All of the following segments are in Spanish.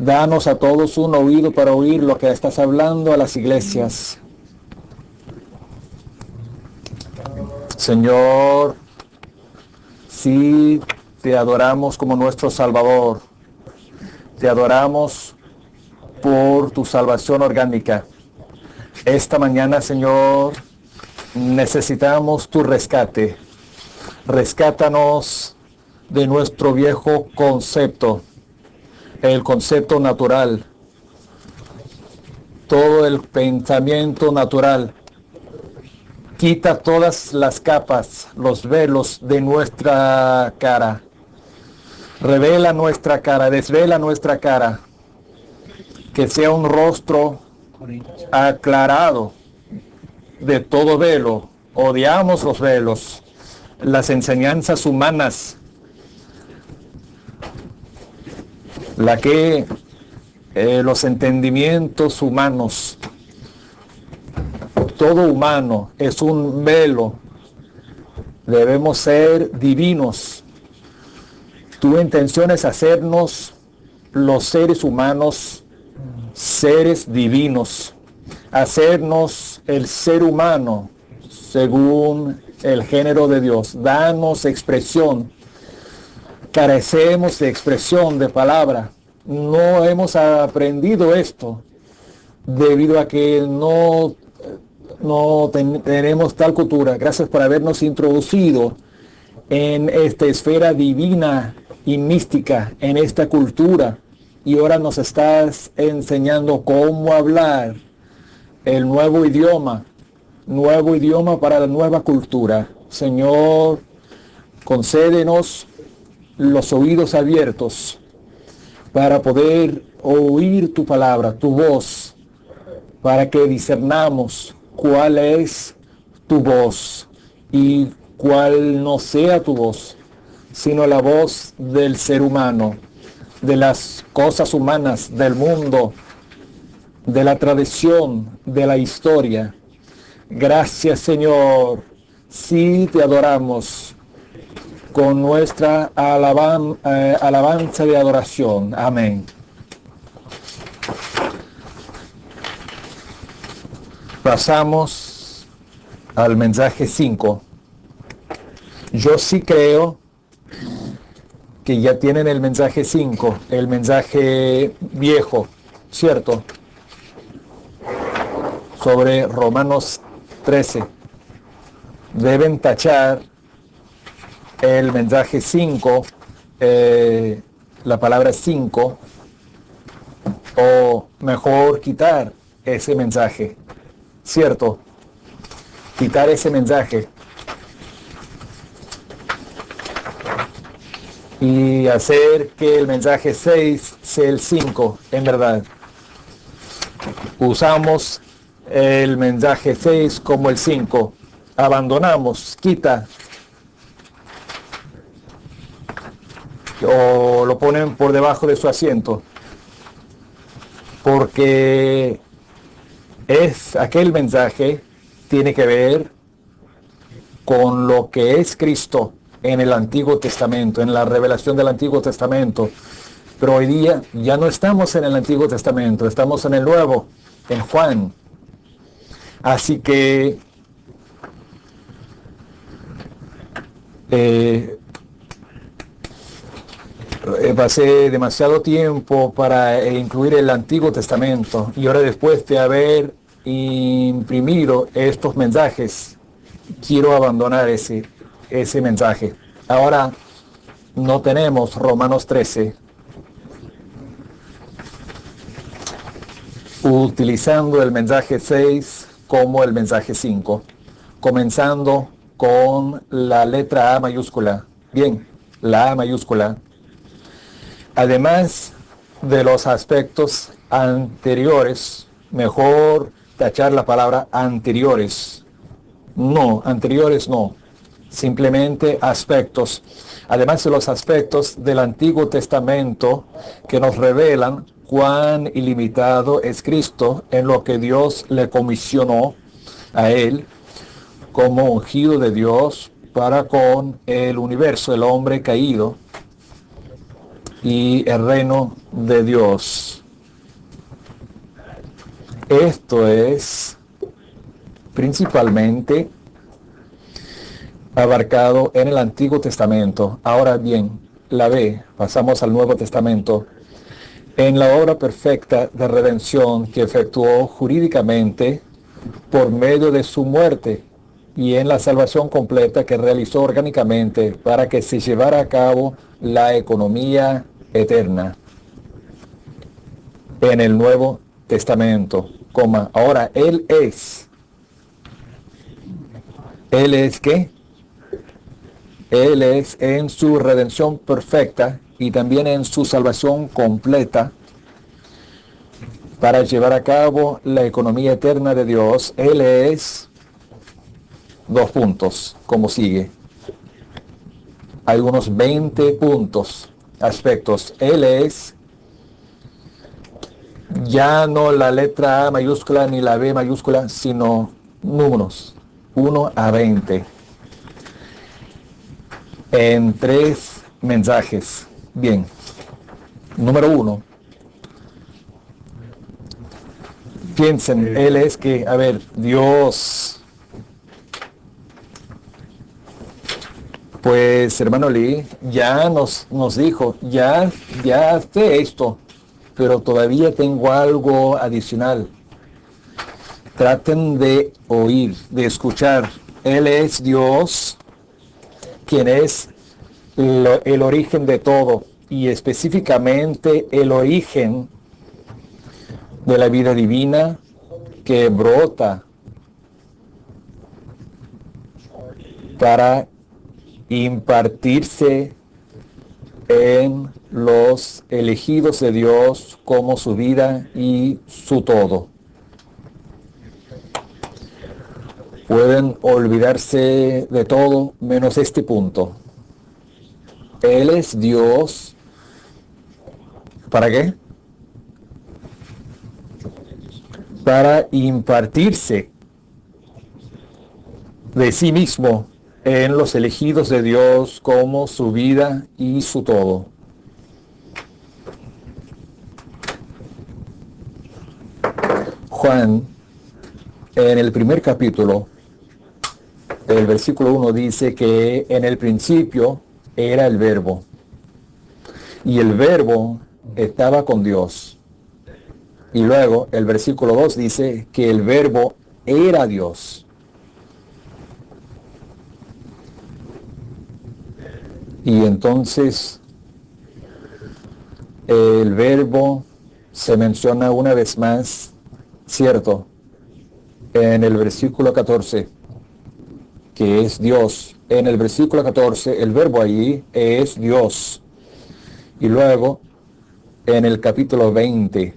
Danos a todos un oído para oír lo que estás hablando a las iglesias. Señor, sí, te adoramos como nuestro Salvador. Te adoramos por tu salvación orgánica. Esta mañana, Señor, necesitamos tu rescate. Rescátanos de nuestro viejo concepto, el concepto natural, todo el pensamiento natural. Quita todas las capas, los velos de nuestra cara. Revela nuestra cara, desvela nuestra cara. Que sea un rostro aclarado de todo velo. Odiamos los velos, las enseñanzas humanas, los entendimientos humanos. Todo humano es un velo. Debemos ser divinos. Tu intención es hacernos los seres humanos seres divinos, hacernos el ser humano según el género de Dios. Danos expresión. Carecemos de expresión, de palabra. No hemos aprendido esto debido a que no tenemos tal cultura. Gracias por habernos introducido en esta esfera divina y mística, en esta cultura. Y ahora nos estás enseñando cómo hablar el nuevo idioma para la nueva cultura. Señor, concédenos los oídos abiertos para poder oír tu palabra, tu voz, para que discernamos cuál es tu voz y cuál no sea tu voz, sino la voz del ser humano, de las cosas humanas, del mundo, de la tradición, de la historia. Gracias, Señor. Sí, te adoramos con nuestra alabanza de adoración. Amén. Pasamos al mensaje 5. Yo sí creo que ya tienen el mensaje 5, el mensaje viejo, ¿cierto? Sobre Romanos 13. Deben tachar el mensaje 5, la palabra 5, o mejor quitar ese mensaje, ¿cierto? Quitar ese mensaje y hacer que el mensaje 6 sea el 5, en verdad. Usamos el mensaje 6 como el 5. Abandonamos, quita, o lo ponen por debajo de su asiento, porque aquel mensaje tiene que ver con lo que es Cristo en el Antiguo Testamento, en la revelación del Antiguo Testamento. Pero hoy día ya no estamos en el Antiguo Testamento, estamos en el Nuevo, en Juan. Así que pasé demasiado tiempo para incluir el Antiguo Testamento, y ahora, después de haber imprimido estos mensajes, quiero abandonar ese mensaje. Ahora no tenemos Romanos 13, utilizando el mensaje 6 como el mensaje 5, comenzando con la letra A mayúscula. Bien, la A mayúscula. Además de los aspectos anteriores, mejor tachar la palabra anteriores. No, anteriores no. Simplemente aspectos. Además de los aspectos del Antiguo Testamento que nos revelan cuán ilimitado es Cristo en lo que Dios le comisionó a Él como ungido de Dios para con el universo, el hombre caído. y el reino de Dios. Esto es principalmente abarcado en el Antiguo Testamento. Ahora bien, pasamos al Nuevo Testamento. En la obra perfecta de redención que efectuó jurídicamente por medio de su muerte y en la salvación completa que realizó orgánicamente para que se llevara a cabo la economía eterna en el Nuevo Testamento, ahora Él es ¿qué? Él es en su redención perfecta y también en su salvación completa para llevar a cabo la economía eterna de Dios. Él es dos puntos, como sigue. Hay unos 20 puntos, aspectos. Él es ya no la letra A mayúscula ni la B mayúscula, sino números 1 a 20 en 3 mensajes. Bien, número 1. Piensen, Él es que, Dios. Pues, hermano Lee, ya nos dijo, ya sé esto, pero todavía tengo algo adicional. Traten de oír, de escuchar. Él es Dios, quien es el origen de todo, y específicamente el origen de la vida divina que brota para impartirse en los elegidos de Dios como su vida y su todo. Pueden olvidarse de todo menos este punto. Él es Dios. ¿Para qué? Para impartirse de sí mismo en los elegidos de Dios como su vida y su todo. Juan, en el primer capítulo, el versículo 1 dice que en el principio era el Verbo, y el Verbo estaba con Dios. Y luego el versículo 2 dice que el Verbo era Dios. Y entonces el Verbo se menciona una vez más, ¿cierto? En el versículo 14, que es Dios. En el versículo 14, el Verbo allí es Dios. Y luego, en el capítulo 20,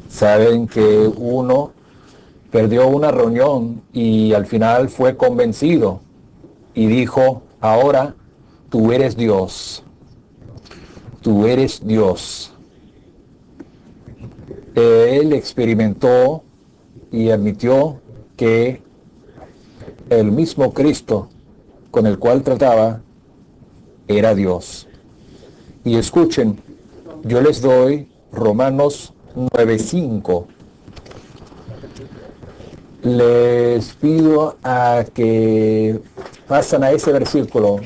saben que uno perdió una reunión y al final fue convencido y dijo, ahora tú eres Dios. Tú eres Dios. Él experimentó y admitió que el mismo Cristo con el cual trataba era Dios. Y escuchen, yo les doy Romanos 9:5. Les pido a que pasen a ese versículo,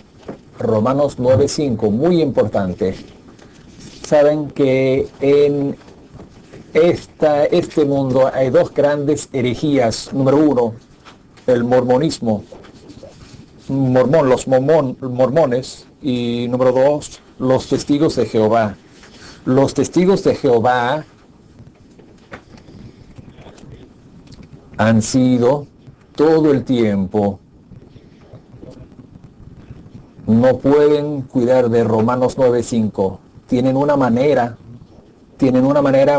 Romanos 9:5, muy importante. Saben que en este mundo hay dos grandes herejías. Número uno, el mormonismo, los mormones, y número dos, los testigos de Jehová. Los testigos de Jehová han sido todo el tiempo, no pueden cuidar de Romanos 9:5. Tienen una manera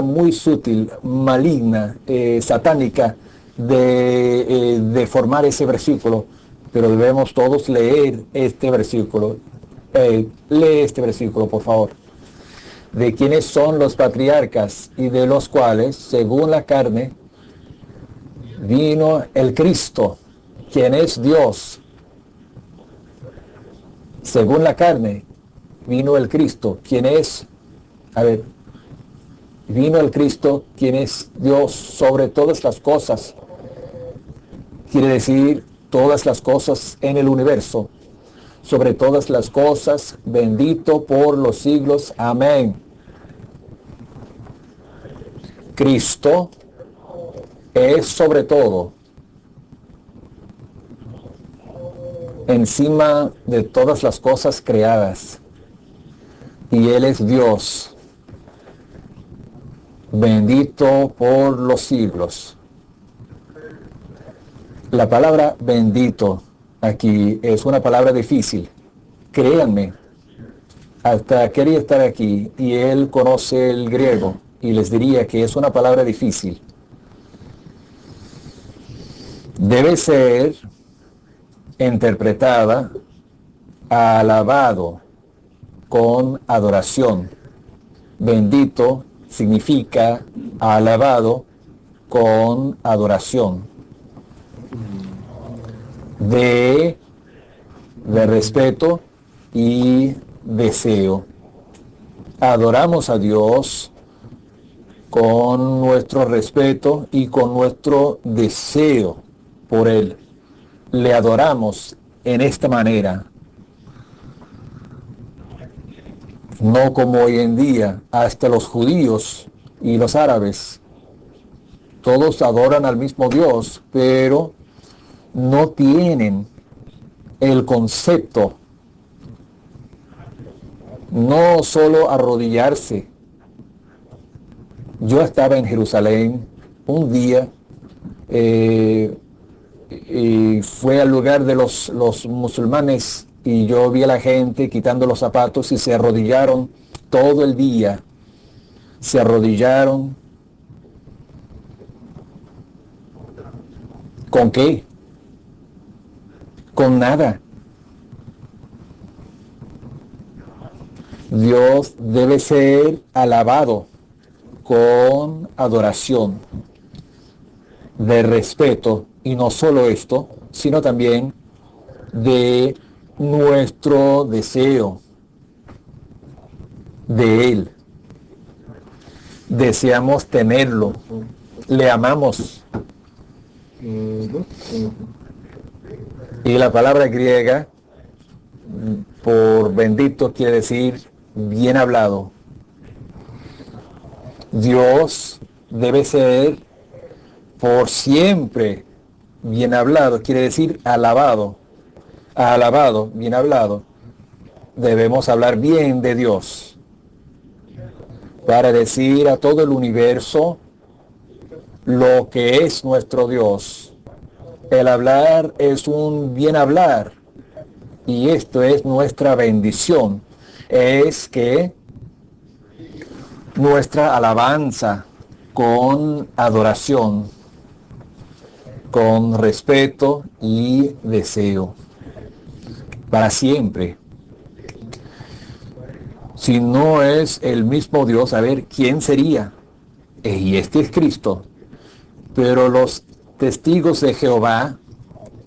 muy sutil, maligna, satánica de formar ese versículo, pero debemos todos leer este versículo. Lee este versículo, por favor. De quienes son los patriarcas y de los cuales, según la carne, vino el Cristo, quien es Dios, según la carne, vino el Cristo, quien es, a ver, vino el Cristo, quien es Dios sobre todas las cosas. Quiere decir todas las cosas en el universo, sobre todas las cosas, bendito por los siglos. Amén. Cristo es sobre todo, encima de todas las cosas creadas, y Él es Dios, bendito por los siglos. La palabra bendito aquí es una palabra difícil. Créanme, hasta quería estar aquí y él conoce el griego y les diría que es una palabra difícil. Debe ser interpretada alabado con adoración. Bendito significa alabado con adoración. De respeto y deseo. Adoramos a Dios con nuestro respeto y con nuestro deseo por Él. Le adoramos en esta manera. No como hoy en día, hasta los judíos y los árabes. Todos adoran al mismo Dios, pero no tienen el concepto, no solo arrodillarse. Yo estaba en Jerusalén un día y fue al lugar de los musulmanes y yo vi a la gente quitando los zapatos y se arrodillaron todo el día. Se arrodillaron. ¿Con qué? Con nada. Dios debe ser alabado con adoración, de respeto, y no solo esto, sino también de nuestro deseo de Él. Deseamos tenerlo, le amamos. Y la palabra griega por bendito quiere decir bien hablado. Dios debe ser por siempre bien hablado, quiere decir alabado. Alabado, bien hablado. Debemos hablar bien de Dios para decir a todo el universo lo que es nuestro Dios. El hablar es un bien hablar y esto es nuestra bendición. Es que nuestra alabanza con adoración, con respeto y deseo, para siempre. Si no es el mismo Dios, a ver, ¿quién sería? Y este es Cristo. Pero los testigos de Jehová,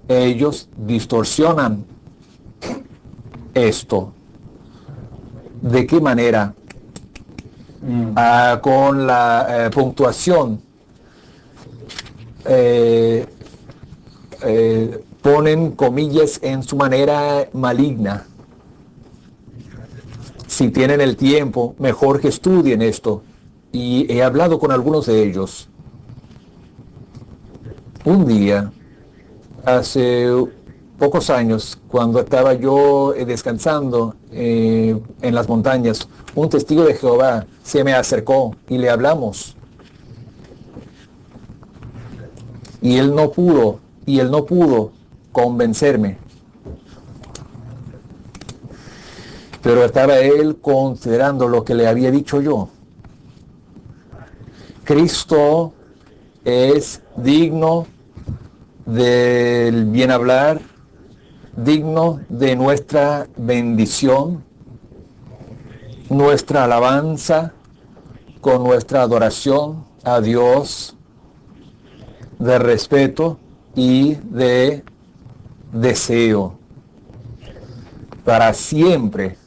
ellos distorsionan esto. ¿De qué manera? Con la puntuación. Ponen comillas en su manera maligna. Si tienen el tiempo, mejor que estudien esto. Y he hablado con algunos de ellos. Un día, hace pocos años, cuando estaba yo descansando en las montañas, un testigo de Jehová se me acercó y le hablamos. Y él no pudo convencerme. Pero estaba él considerando lo que le había dicho yo. Cristo es digno del bien hablar, digno de nuestra bendición, nuestra alabanza con nuestra adoración a Dios, de respeto y de deseo. para siempre.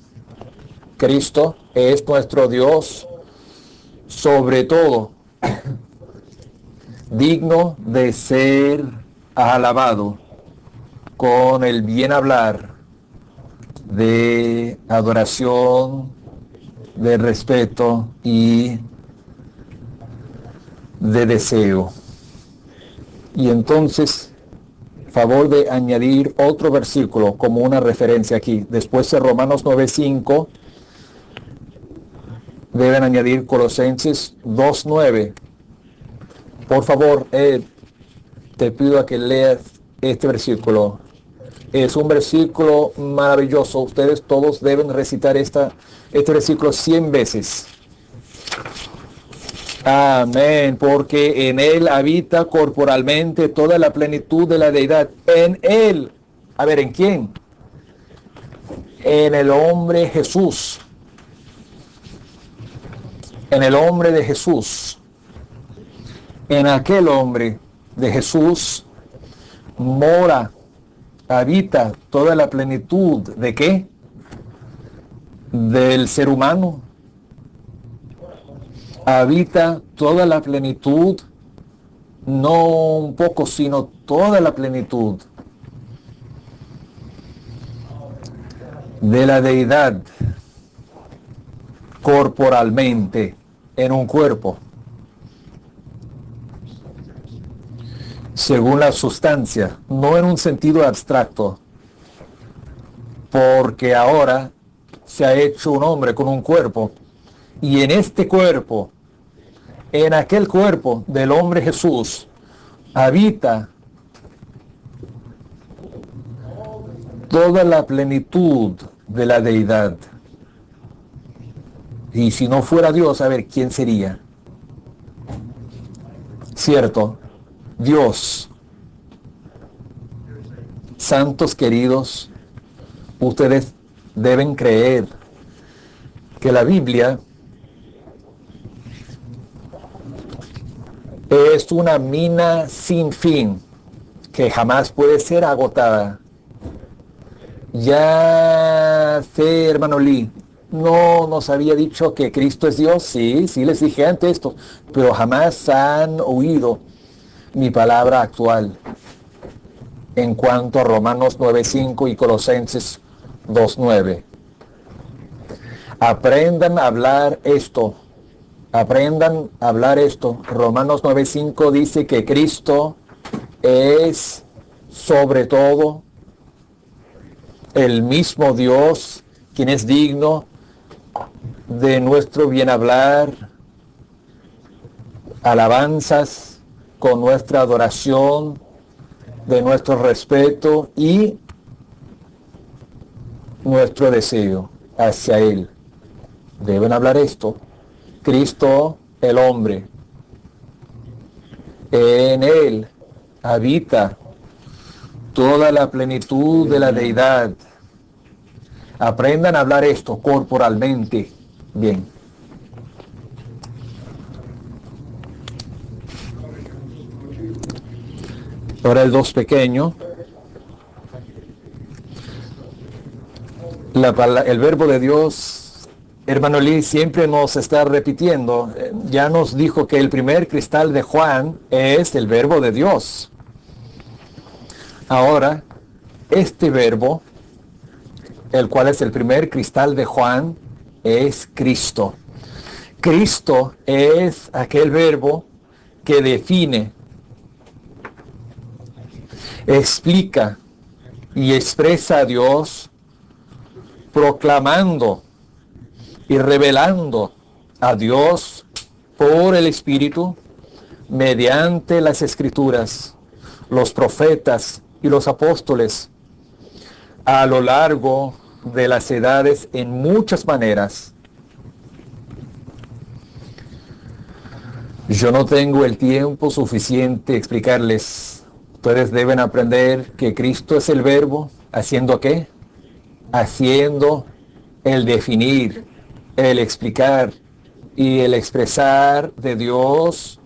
Cristo es nuestro Dios, sobre todo, digno de ser alabado con el bien hablar de adoración, de respeto y de deseo. Y entonces, favor de añadir otro versículo como una referencia aquí. Después de Romanos 9:5, deben añadir Colosenses 2:9. Por favor, Ed, te pido a que leas este versículo. Es un versículo maravilloso. Ustedes todos deben recitar este versículo 100 veces. Amén, porque en Él habita corporalmente toda la plenitud de la deidad. En Él. A ver, ¿en quién? En el hombre Jesús. En el hombre de Jesús. En aquel hombre de Jesús mora, habita toda la plenitud ¿de qué? Del ser humano. Habita toda la plenitud, no un poco, sino toda la plenitud de la deidad corporalmente en un cuerpo, según la sustancia, no en un sentido abstracto, porque ahora se ha hecho un hombre con un cuerpo, y en este cuerpo, en aquel cuerpo del hombre Jesús, habita toda la plenitud de la deidad. Y si no fuera Dios, a ver, ¿quién sería? Cierto, Dios. Santos queridos, ustedes deben creer que la Biblia es una mina sin fin que jamás puede ser agotada. Ya sé, hermano Lee, no nos había dicho que Cristo es Dios. Sí, les dije antes esto, pero jamás han oído mi palabra actual en cuanto a Romanos 9:5 y Colosenses 2:9. Aprendan a hablar esto. Aprendan a hablar esto. Romanos 9:5 dice que Cristo es sobre todo el mismo Dios, quien es digno de nuestro bien hablar, alabanzas, con nuestra adoración, de nuestro respeto y nuestro deseo hacia Él. Deben hablar esto. Cristo, el hombre, en Él habita toda la plenitud de la deidad. Aprendan a hablar esto corporalmente. Bien. Ahora el 2 pequeño. El verbo de Dios, hermano Lee, siempre nos está repitiendo. Ya nos dijo que el primer cristal de Juan es el verbo de Dios. Ahora, este verbo, el cual es el primer cristal de Juan, es Cristo. Cristo es aquel verbo que define, explica y expresa a Dios, proclamando y revelando a Dios por el Espíritu mediante las Escrituras, los profetas y los apóstoles a lo largo de las edades en muchas maneras. Yo no tengo el tiempo suficiente explicarles. Ustedes deben aprender que Cristo es el verbo, ¿haciendo qué? Haciendo el definir, el explicar y el expresar de Dios,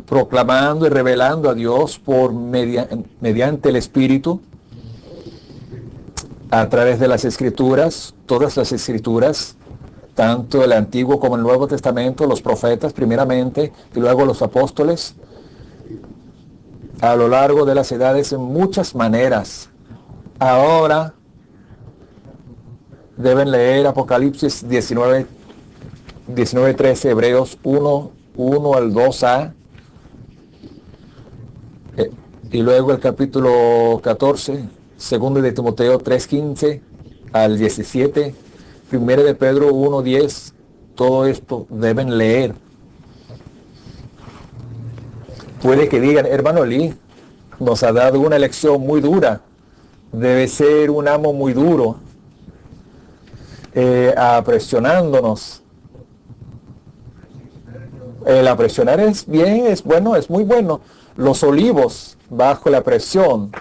proclamando y revelando a Dios mediante el Espíritu a través de las Escrituras, todas las Escrituras, tanto el Antiguo como el Nuevo Testamento, los profetas primeramente, y luego los apóstoles, a lo largo de las edades en muchas maneras. Ahora deben leer Apocalipsis 19:13, Hebreos 1 al 2a, y luego el capítulo 14, segundo de Timoteo 3:15 al 17, primero de Pedro 1:10, todo esto deben leer. Puede que digan, hermano Lee, nos ha dado una lección muy dura, debe ser un amo muy duro, presionándonos. El presionar es bien, es bueno, es muy bueno. Los olivos bajo la presión,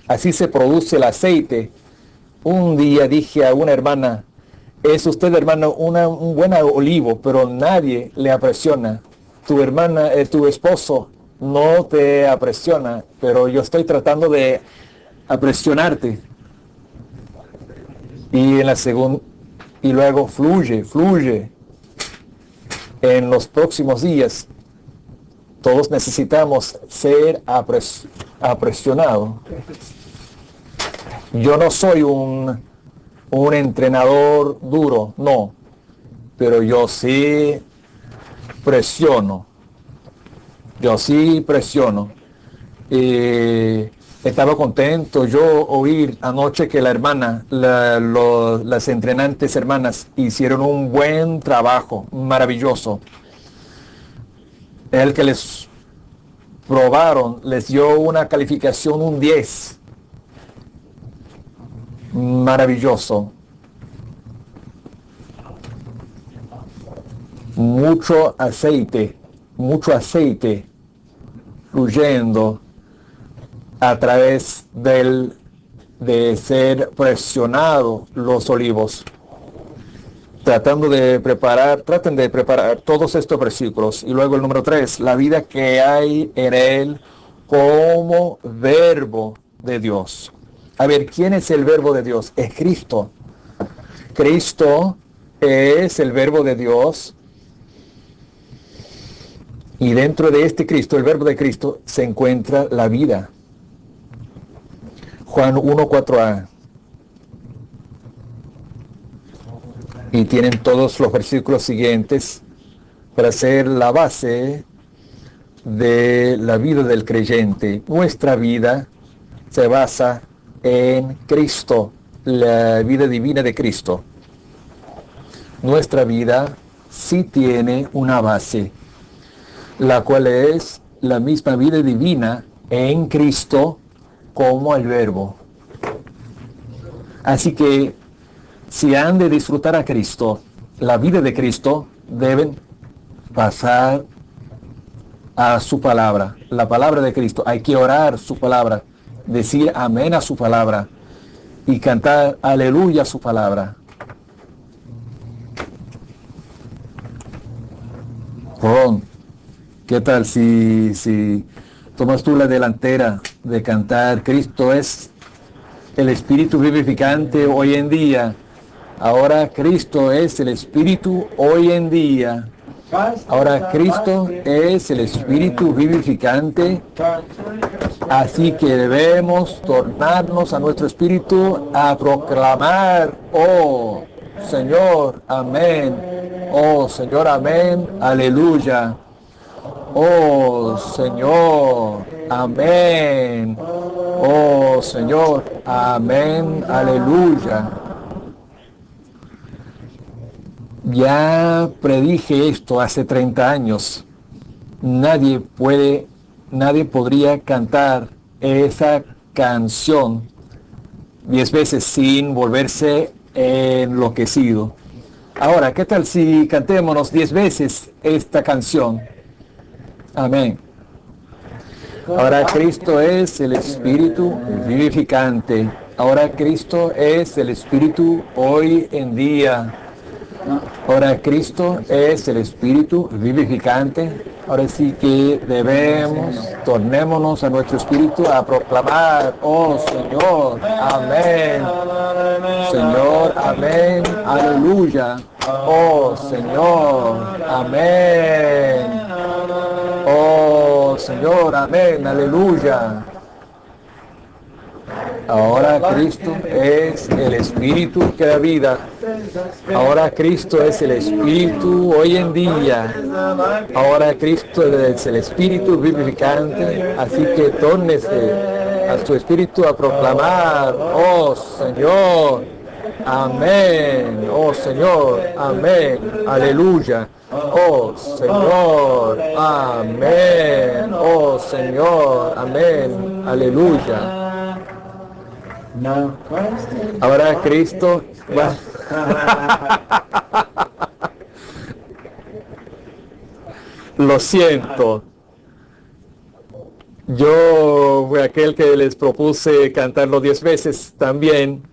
así se produce el aceite. Un día dije a una hermana, es usted, hermano, un buen olivo, pero nadie le apresiona. Tu hermana, tu esposo no te apresiona, pero yo estoy tratando de apresionarte. Y en la segunda, y luego fluye. En los próximos días, todos necesitamos ser apresionados. Yo no soy un entrenador duro, no, pero yo sí presiono. Estaba contento yo oír anoche que la hermana, las entrenantes hermanas hicieron un buen trabajo, maravilloso. El que les probaron les dio una calificación, un 10. Maravilloso. Mucho aceite fluyendo a través de ser presionado los olivos. Traten de preparar todos estos versículos. Y luego el número 3, la vida que hay en él como verbo de Dios. A ver, ¿quién es el verbo de Dios? Es Cristo. Cristo es el verbo de Dios. Y dentro de este Cristo, el verbo de Cristo, se encuentra la vida. Juan 1:4a. Y tienen todos los versículos siguientes para ser la base de la vida del creyente. Nuestra vida se basa en Cristo, la vida divina de Cristo. Nuestra vida sí tiene una base, la cual es la misma vida divina en Cristo como el verbo. Así que si han de disfrutar a Cristo, la vida de Cristo, deben pasar a su palabra, la palabra de Cristo. Hay que orar su palabra, decir amén a su palabra y cantar aleluya a su palabra. Ron, ¿qué tal si tomas tú la delantera de cantar Cristo es el Espíritu vivificante hoy en día? Ahora Cristo es el Espíritu hoy en día. Ahora Cristo es el Espíritu vivificante. Así que debemos tornarnos a nuestro espíritu a proclamar, oh Señor, amén. Oh Señor, amén. Aleluya. Oh Señor, amén. Oh Señor, amén. Aleluya. Ya predije esto hace 30 años. Nadie podría cantar esa canción 10 veces sin volverse enloquecido. Ahora, ¿qué tal si cantémonos 10 veces esta canción? Amén. Ahora Cristo es el Espíritu vivificante. Ahora Cristo es el Espíritu hoy en día. Ahora Cristo es el Espíritu vivificante. Ahora sí que debemos, tornémonos a nuestro espíritu a proclamar, oh Señor, amén. Señor, amén, aleluya. Oh Señor, amén. Oh Señor, amén, aleluya. Ahora Cristo es el Espíritu que da vida. Ahora Cristo es el Espíritu hoy en día. Ahora Cristo es el Espíritu vivificante. Así que tórnese a su Espíritu a proclamar, oh Señor, amén, oh Señor, amén, aleluya. Oh Señor, amén, oh Señor, amén, aleluya. Ahora Cristo va. Lo siento. Yo fui aquel que les propuse cantarlo 10 veces también.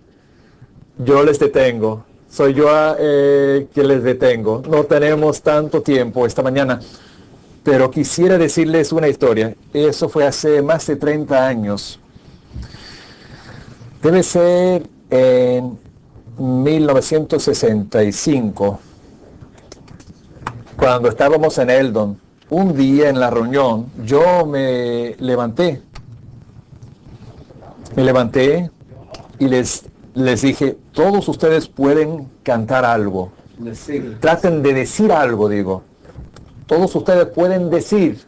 Yo les detengo. Soy yo que les detengo. No tenemos tanto tiempo esta mañana. Pero quisiera decirles una historia. Eso fue hace más de 30 años. Debe ser en 1965, cuando estábamos en Eldon. Un día en la reunión, yo me levanté y les dije, todos ustedes pueden cantar algo. Traten de decir algo, digo. Todos ustedes pueden decir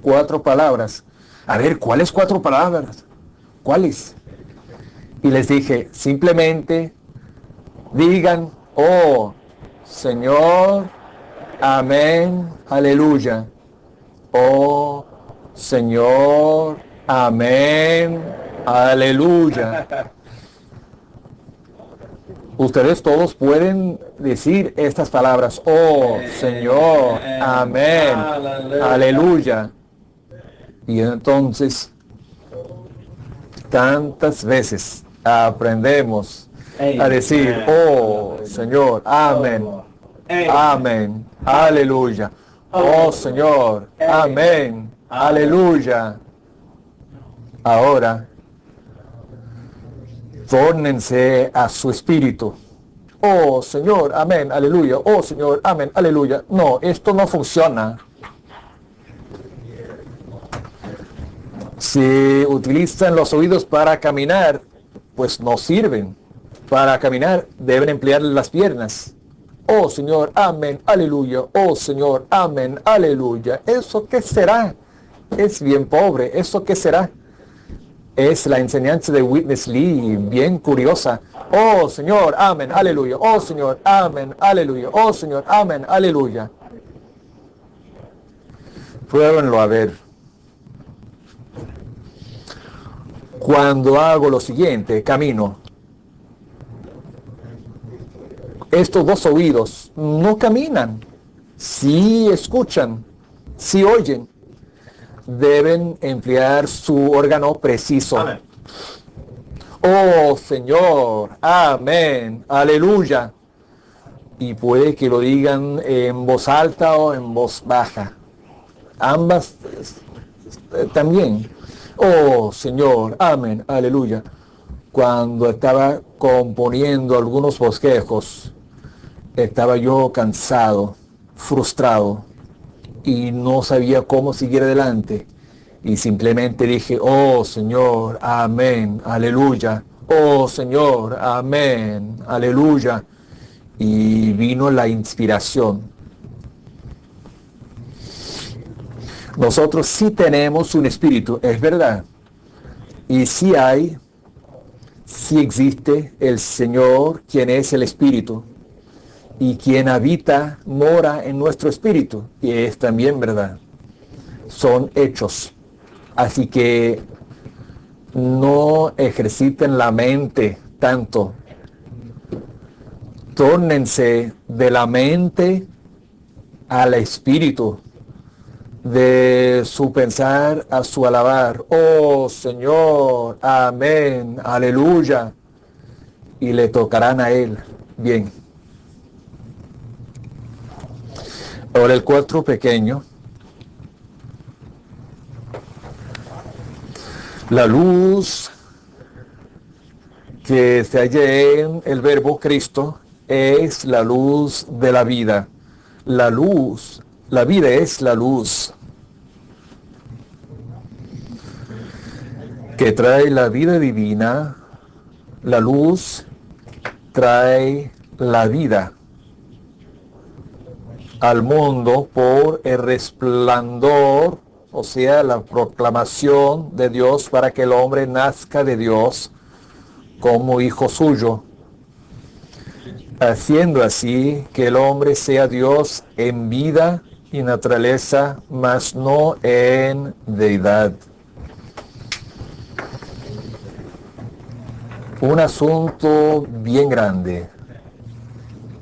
4 palabras. A ver, ¿cuáles 4 palabras? ¿Cuáles? Y les dije, simplemente digan, oh Señor, amén, aleluya. Oh Señor, amén, aleluya. Ustedes todos pueden decir estas palabras, oh Señor, amén, aleluya. Y entonces, tantas veces aprendemos a decir, oh Señor, amén, amén, aleluya. Oh Señor, amén, aleluya. Ahora, tórnense a su espíritu. Oh Señor, amén, aleluya. Oh Señor, amén, aleluya. No, esto no funciona. Si utilizan los oídos para caminar, pues no sirven. Para caminar deben emplear las piernas. Oh Señor, amén, aleluya. Oh Señor, amén, aleluya. ¿Eso qué será? Es bien pobre. ¿Eso qué será? Es la enseñanza de Witness Lee, bien curiosa. Oh Señor, amén, aleluya. Oh Señor, amén, aleluya. Oh Señor, amén, aleluya. Pruébenlo a ver. Cuando hago lo siguiente, camino, estos 2 oídos no caminan, sí escuchan, sí oyen. Deben emplear su órgano preciso. Amén. Oh Señor, amén, aleluya. Y puede que lo digan en voz alta o en voz baja. Ambas también. Oh Señor, amén, aleluya. Cuando estaba componiendo algunos bosquejos, estaba yo cansado, frustrado, y no sabía cómo seguir adelante. Y simplemente dije, oh Señor, amén, aleluya. Oh Señor, amén, aleluya. Y vino la inspiración. Nosotros sí tenemos un espíritu, es verdad. Y sí existe el Señor, quien es el espíritu. Y quien habita, mora en nuestro espíritu. Y es también verdad. Son hechos. Así que no ejerciten la mente tanto. Tórnense de la mente al espíritu, de su pensar a su alabar. Oh Señor, amén, aleluya. Y le tocarán a Él. Bien. Ahora el 4 pequeño. La luz que se halla en el verbo Cristo es la luz de la vida. La luz, la vida es la luz que trae la vida divina. La luz trae la vida al mundo por el resplandor, o sea, la proclamación de Dios para que el hombre nazca de Dios como hijo suyo, haciendo así que el hombre sea Dios en vida y naturaleza, mas no en deidad. Un asunto bien grande,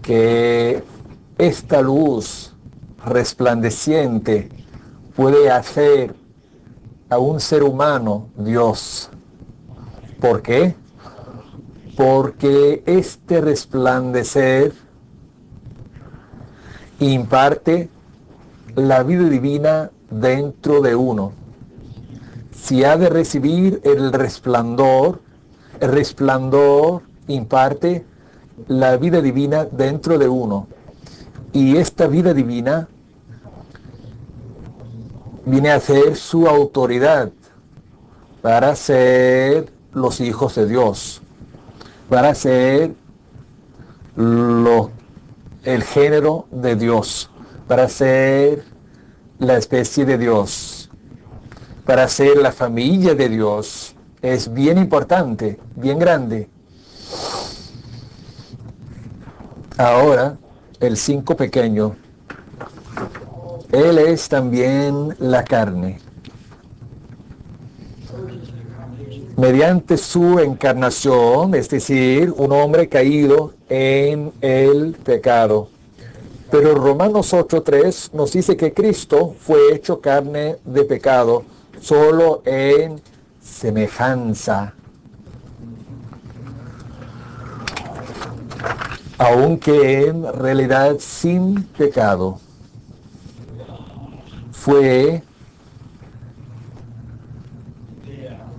que esta luz resplandeciente puede hacer a un ser humano Dios. ¿Por qué? Porque este resplandecer imparte la vida divina dentro de uno. Si ha de recibir el resplandor imparte la vida divina dentro de uno. Y esta vida divina viene a ser su autoridad para ser los hijos de Dios, para ser el género de Dios, para ser la especie de Dios, para ser la familia de Dios. Es bien importante, bien grande. Ahora, el 5 pequeño, Él es también la carne. Mediante su encarnación, es decir, un hombre caído en el pecado. Pero Romanos 8:3 nos dice que Cristo fue hecho carne de pecado, solo en semejanza. Aunque en realidad sin pecado, fue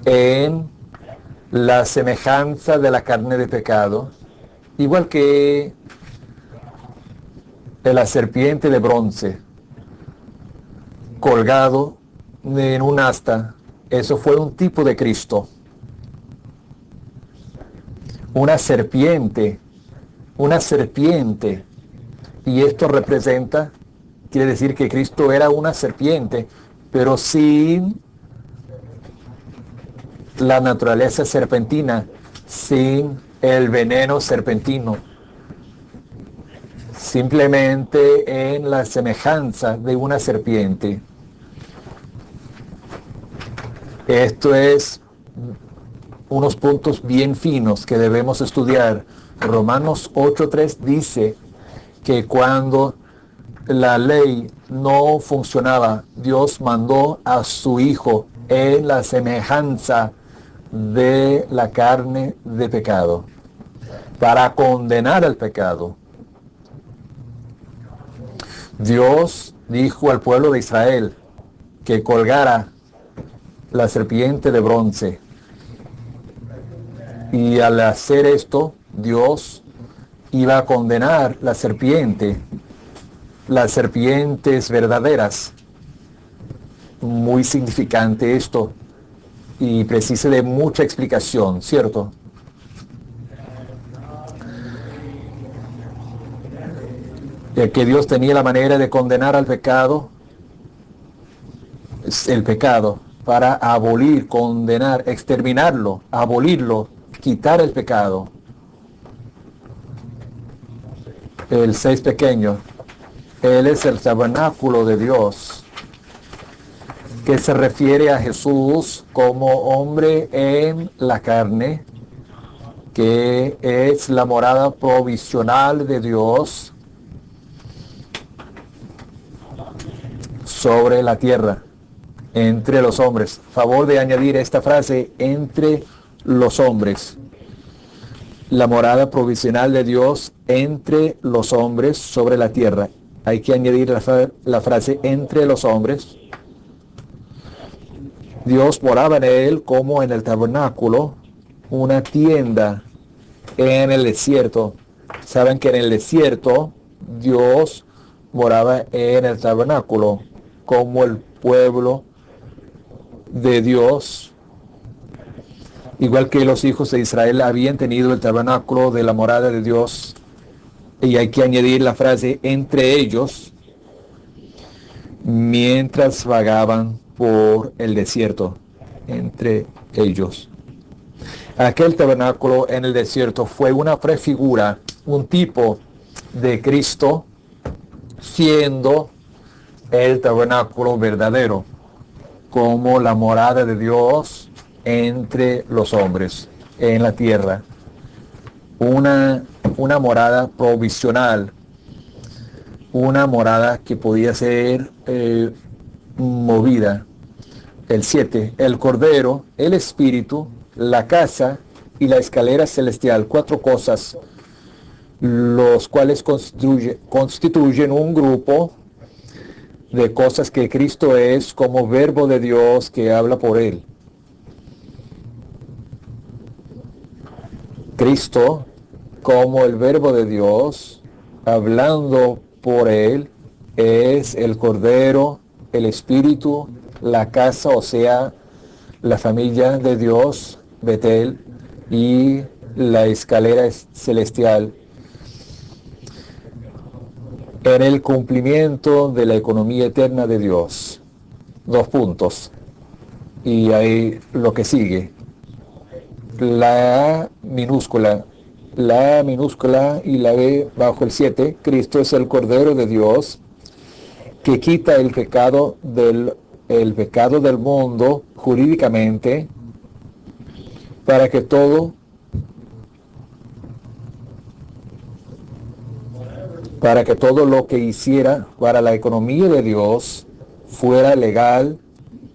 en la semejanza de la carne de pecado, igual que de la serpiente de bronce colgado en un asta. Eso fue un tipo de Cristo. Una serpiente. Y esto representa, quiere decir que Cristo era una serpiente, pero sin la naturaleza serpentina, sin el veneno serpentino. Simplemente en la semejanza de una serpiente. Esto es unos puntos bien finos que debemos estudiar. Romanos 8:3 dice que cuando la ley no funcionaba, Dios mandó a su Hijo en la semejanza de la carne de pecado, para condenar al pecado. Dios dijo al pueblo de Israel que colgara la serpiente de bronce. Y al hacer esto, Dios iba a condenar la serpiente, las serpientes verdaderas. Muy significante esto y precisa de mucha explicación, ¿cierto? Ya que Dios tenía la manera de condenar al pecado, el pecado, para abolir, condenar, exterminarlo, abolirlo, quitar el pecado. El 6 pequeño, Él es el tabernáculo de Dios, que se refiere a Jesús como hombre en la carne, que es la morada provisional de Dios sobre la tierra, entre los hombres. Favor de añadir esta frase, entre los hombres. La morada provisional de Dios entre los hombres sobre la tierra. Hay que añadir la frase entre los hombres. Dios moraba en él como en el tabernáculo, una tienda en el desierto. Saben que en el desierto Dios moraba en el tabernáculo como el pueblo de Dios, igual que los hijos de Israel habían tenido el tabernáculo de la morada de Dios. Y hay que añadir la frase entre ellos mientras vagaban por el desierto, entre ellos. Aquel tabernáculo en el desierto fue una prefigura, un tipo de Cristo siendo el tabernáculo verdadero, como la morada de Dios entre los hombres en la tierra. Una morada provisional, una morada que podía ser movida. El 7, el Cordero, el Espíritu, la casa y la escalera celestial, 4 cosas, los cuales constituyen un grupo de cosas que Cristo es como verbo de Dios que habla por él. Cristo como el verbo de Dios hablando por él es el Cordero, el Espíritu, la casa, o sea, la familia de Dios, Betel, y la escalera celestial, en el cumplimiento de la economía eterna de Dios. 2 puntos. Y ahí lo que sigue. La minúscula y la B bajo el 7. Cristo es el Cordero de Dios que quita el pecado del mundo jurídicamente para que todo lo que hiciera para la economía de Dios fuera legal.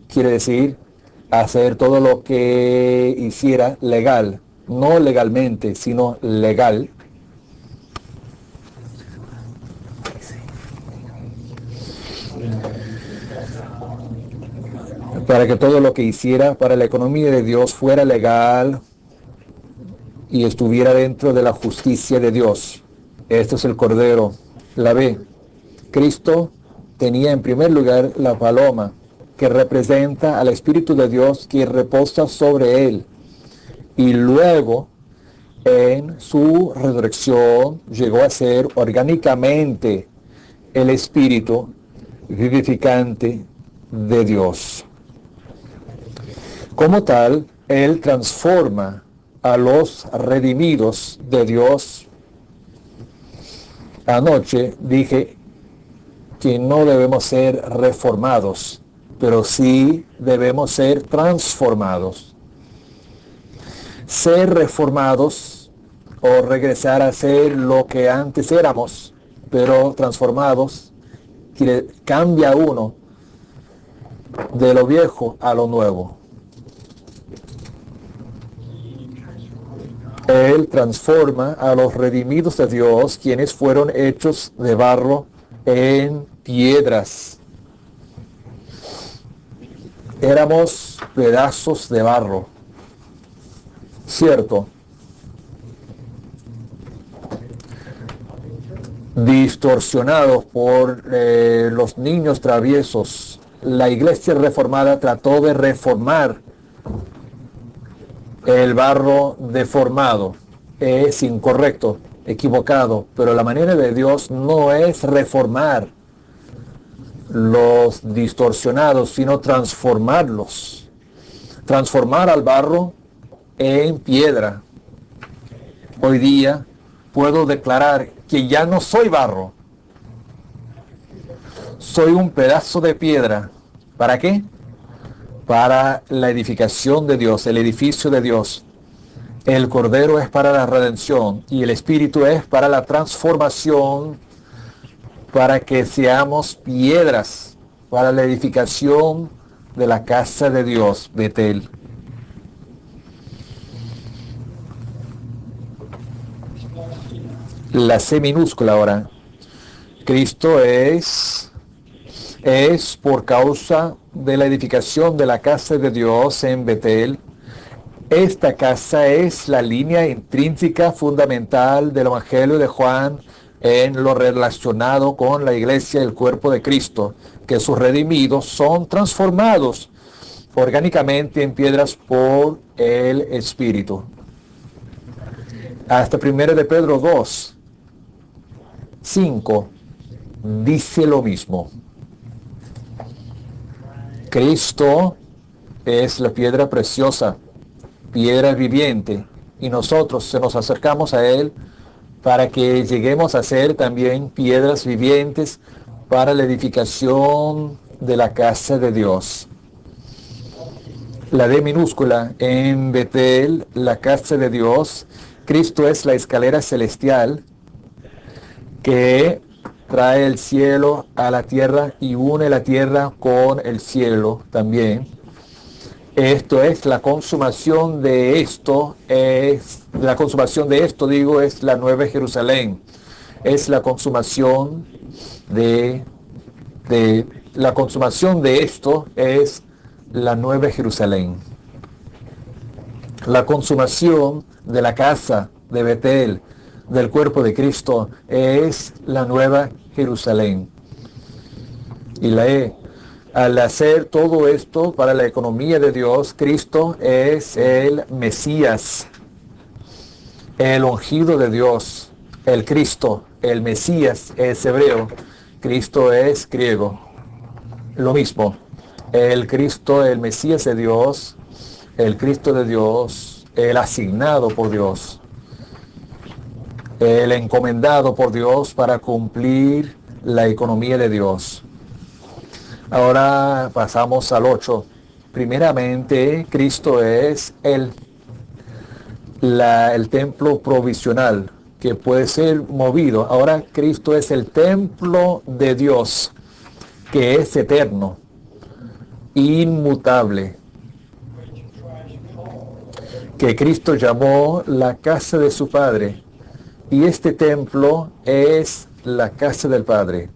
Quiere decir hacer todo lo que hiciera legal, no legalmente, sino legal. Para que todo lo que hiciera para la economía de Dios fuera legal y estuviera dentro de la justicia de Dios. Esto es el Cordero. La B. Cristo tenía en primer lugar la paloma, que representa al Espíritu de Dios que reposa sobre él. Y luego, en su resurrección, llegó a ser orgánicamente el Espíritu vivificante de Dios. Como tal, él transforma a los redimidos de Dios. Anoche dije que no debemos ser reformados, pero sí debemos ser transformados. Ser reformados o regresar a ser lo que antes éramos, pero transformados, cambia uno de lo viejo a lo nuevo. Él transforma a los redimidos de Dios, quienes fueron hechos de barro en piedras. Éramos pedazos de barro, ¿cierto? Distorsionados por los niños traviesos. La iglesia reformada trató de reformar el barro deformado. Es incorrecto, equivocado, pero la manera de Dios no es reformar los distorsionados, sino transformarlos. Transformar al barro en piedra. Hoy día puedo declarar que ya no soy barro. Soy un pedazo de piedra. ¿Para qué? Para la edificación de Dios, el edificio de Dios. El Cordero es para la redención y el Espíritu es para la transformación, para que seamos piedras para la edificación de la casa de Dios, Betel. La C minúscula ahora. Cristo es por causa de la edificación de la casa de Dios en Betel. Esta casa es la línea intrínseca fundamental del Evangelio de Juan en lo relacionado con la iglesia y el cuerpo de Cristo, que sus redimidos son transformados orgánicamente en piedras por el Espíritu. Hasta 1 de Pedro 2, 5 dice lo mismo. Cristo es la piedra preciosa, piedra viviente, y nosotros se nos acercamos a Él para que lleguemos a ser también piedras vivientes para la edificación de la casa de Dios. La D minúscula en Betel, la casa de Dios. Cristo es la escalera celestial que trae el cielo a la tierra y une la tierra con el cielo también. Esto es la consumación de esto, es la Nueva Jerusalén. Es la consumación de esto es la Nueva Jerusalén. La consumación de la casa de Betel, del cuerpo de Cristo, es la Nueva Jerusalén. Y al hacer todo esto para la economía de Dios, Cristo es el Mesías, el ungido de Dios. El Cristo, el Mesías es hebreo, Cristo es griego. Lo mismo, el Cristo, el Mesías de Dios, el Cristo de Dios, el asignado por Dios, el encomendado por Dios para cumplir la economía de Dios. Ahora pasamos al 8. Primeramente, Cristo es el templo provisional que puede ser movido. Ahora Cristo es el templo de Dios, que es eterno, inmutable, que Cristo llamó la casa de su Padre. Y este templo es la casa del Padre,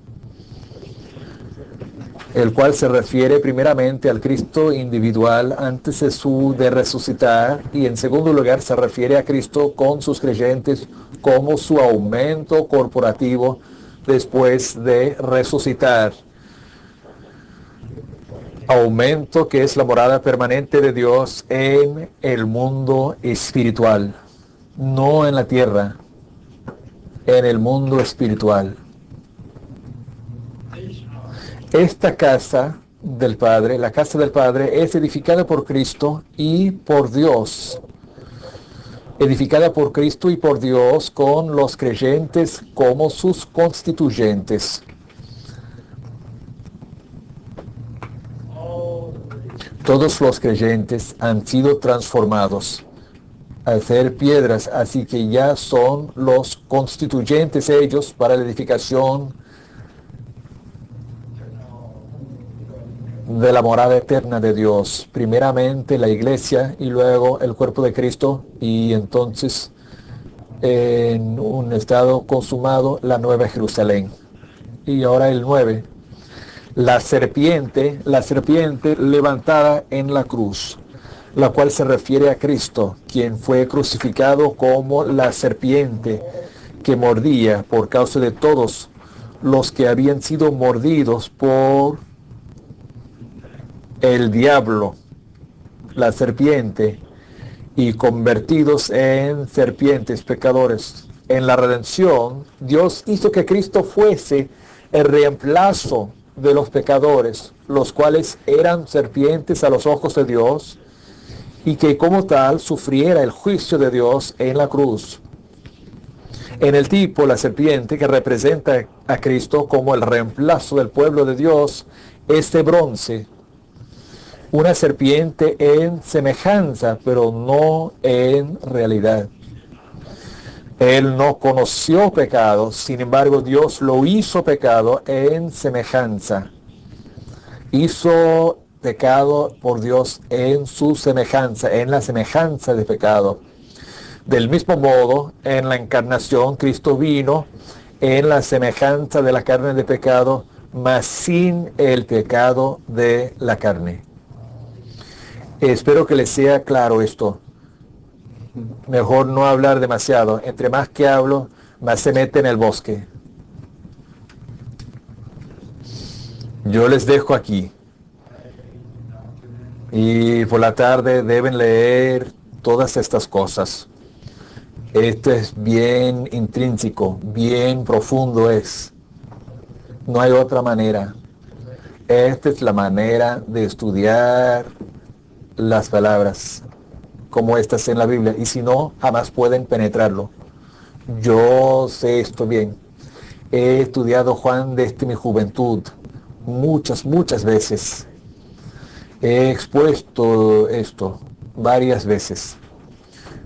el cual se refiere primeramente al Cristo individual antes de resucitar, y en segundo lugar se refiere a Cristo con sus creyentes como su aumento corporativo después de resucitar. Aumento que es la morada permanente de Dios en el mundo espiritual, no en la tierra, en el mundo espiritual. Esta casa del Padre, la casa del Padre, es edificada por Cristo y por Dios. Edificada por Cristo y por Dios con los creyentes como sus constituyentes. Todos los creyentes han sido transformados al ser piedras, así que ya son los constituyentes ellos para la edificación de la morada eterna de Dios. Primeramente la iglesia y luego el cuerpo de Cristo, y entonces en un estado consumado la Nueva Jerusalén. Y ahora el 9. La serpiente levantada en la cruz, la cual se refiere a Cristo, quien fue crucificado como la serpiente que mordía por causa de todos los que habían sido mordidos por el diablo, la serpiente, y convertidos en serpientes pecadores. En la redención, Dios hizo que Cristo fuese el reemplazo de los pecadores, los cuales eran serpientes a los ojos de Dios, y que como tal sufriera el juicio de Dios en la cruz. En el tipo, la serpiente que representa a Cristo como el reemplazo del pueblo de Dios es de bronce, una serpiente en semejanza, pero no en realidad. Él no conoció pecado, sin embargo Dios lo hizo pecado en semejanza. Hizo pecado por Dios en su semejanza, en la semejanza de pecado. Del mismo modo, en la encarnación, Cristo vino en la semejanza de la carne de pecado, mas sin el pecado de la carne. Espero que les sea claro esto. Mejor no hablar demasiado. Entre más que hablo, más se mete en el bosque. Yo les dejo aquí. Y por la tarde deben leer todas estas cosas. Esto es bien intrínseco, bien profundo es. No hay otra manera. Esta es la manera de estudiar las palabras como estas en la Biblia. Y si no, jamás pueden penetrarlo. Yo sé esto bien. He estudiado Juan desde mi juventud. Muchas veces. He expuesto esto varias veces.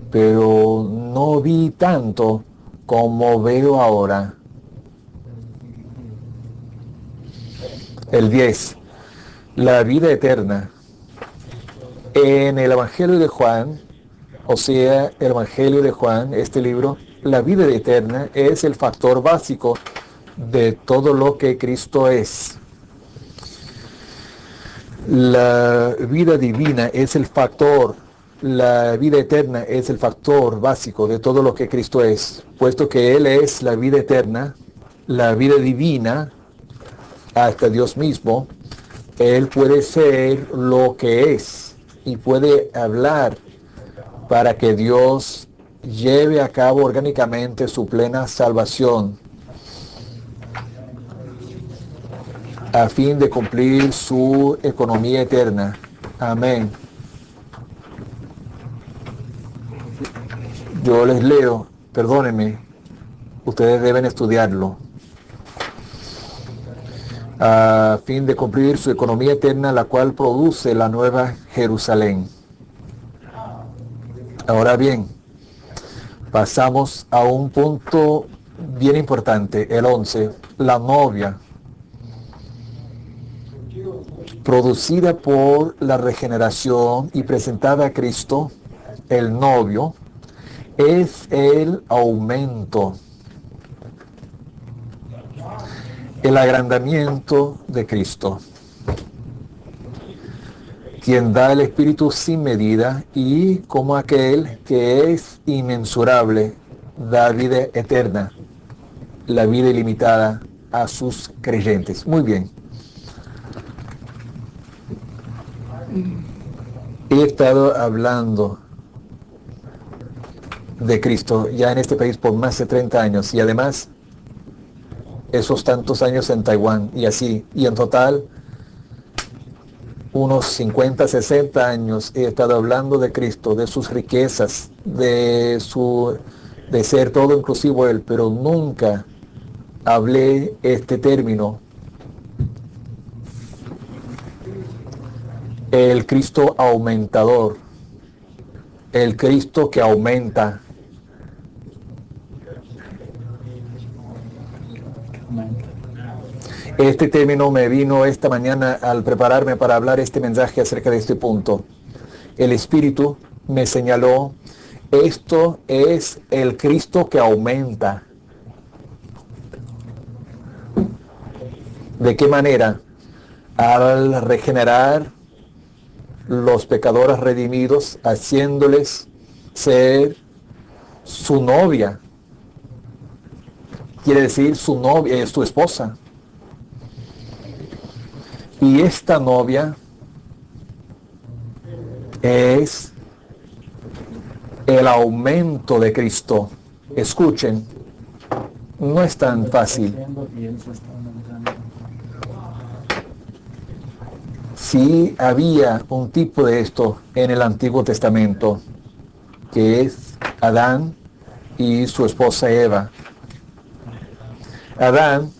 Pero no vi tanto como veo ahora. El 10. La vida eterna. En el Evangelio de Juan, o sea, el Evangelio de Juan, este libro, la vida eterna es el factor básico de todo lo que Cristo es. La vida divina es el factor, la vida eterna es el factor básico de todo lo que Cristo es, puesto que Él es la vida eterna, la vida divina, hasta Dios mismo. Él puede ser lo que es y puede hablar para que Dios lleve a cabo orgánicamente su plena salvación a fin de cumplir su economía eterna. Amén. Yo les leo, perdónenme, ustedes deben estudiarlo. A fin de cumplir su economía eterna, la cual produce la nueva Jerusalén. Ahora bien, pasamos a un punto bien importante, el 11, la novia, producida por la regeneración y presentada a Cristo, el novio, es el aumento, el agrandamiento de Cristo, quien da el Espíritu sin medida y como aquel que es inmensurable, da vida eterna, la vida ilimitada a sus creyentes. Muy bien. He estado hablando de Cristo ya en este país por más de 30 años y además esos tantos años en Taiwán y así, y en total unos 50, 60 años he estado hablando de Cristo, de sus riquezas, de ser todo inclusivo Él, pero nunca hablé este término, el Cristo aumentador, el Cristo que aumenta. Este término me vino esta mañana al prepararme para hablar este mensaje acerca de este punto. El Espíritu me señaló, esto es el Cristo que aumenta. ¿De qué manera? Al regenerar los pecadores redimidos, haciéndoles ser su novia. Quiere decir su novia, es su esposa. Y esta novia es el aumento de Cristo. Escuchen, no es tan fácil. Sí había un tipo de esto en el Antiguo Testamento, que es Adán y su esposa Eva. Adán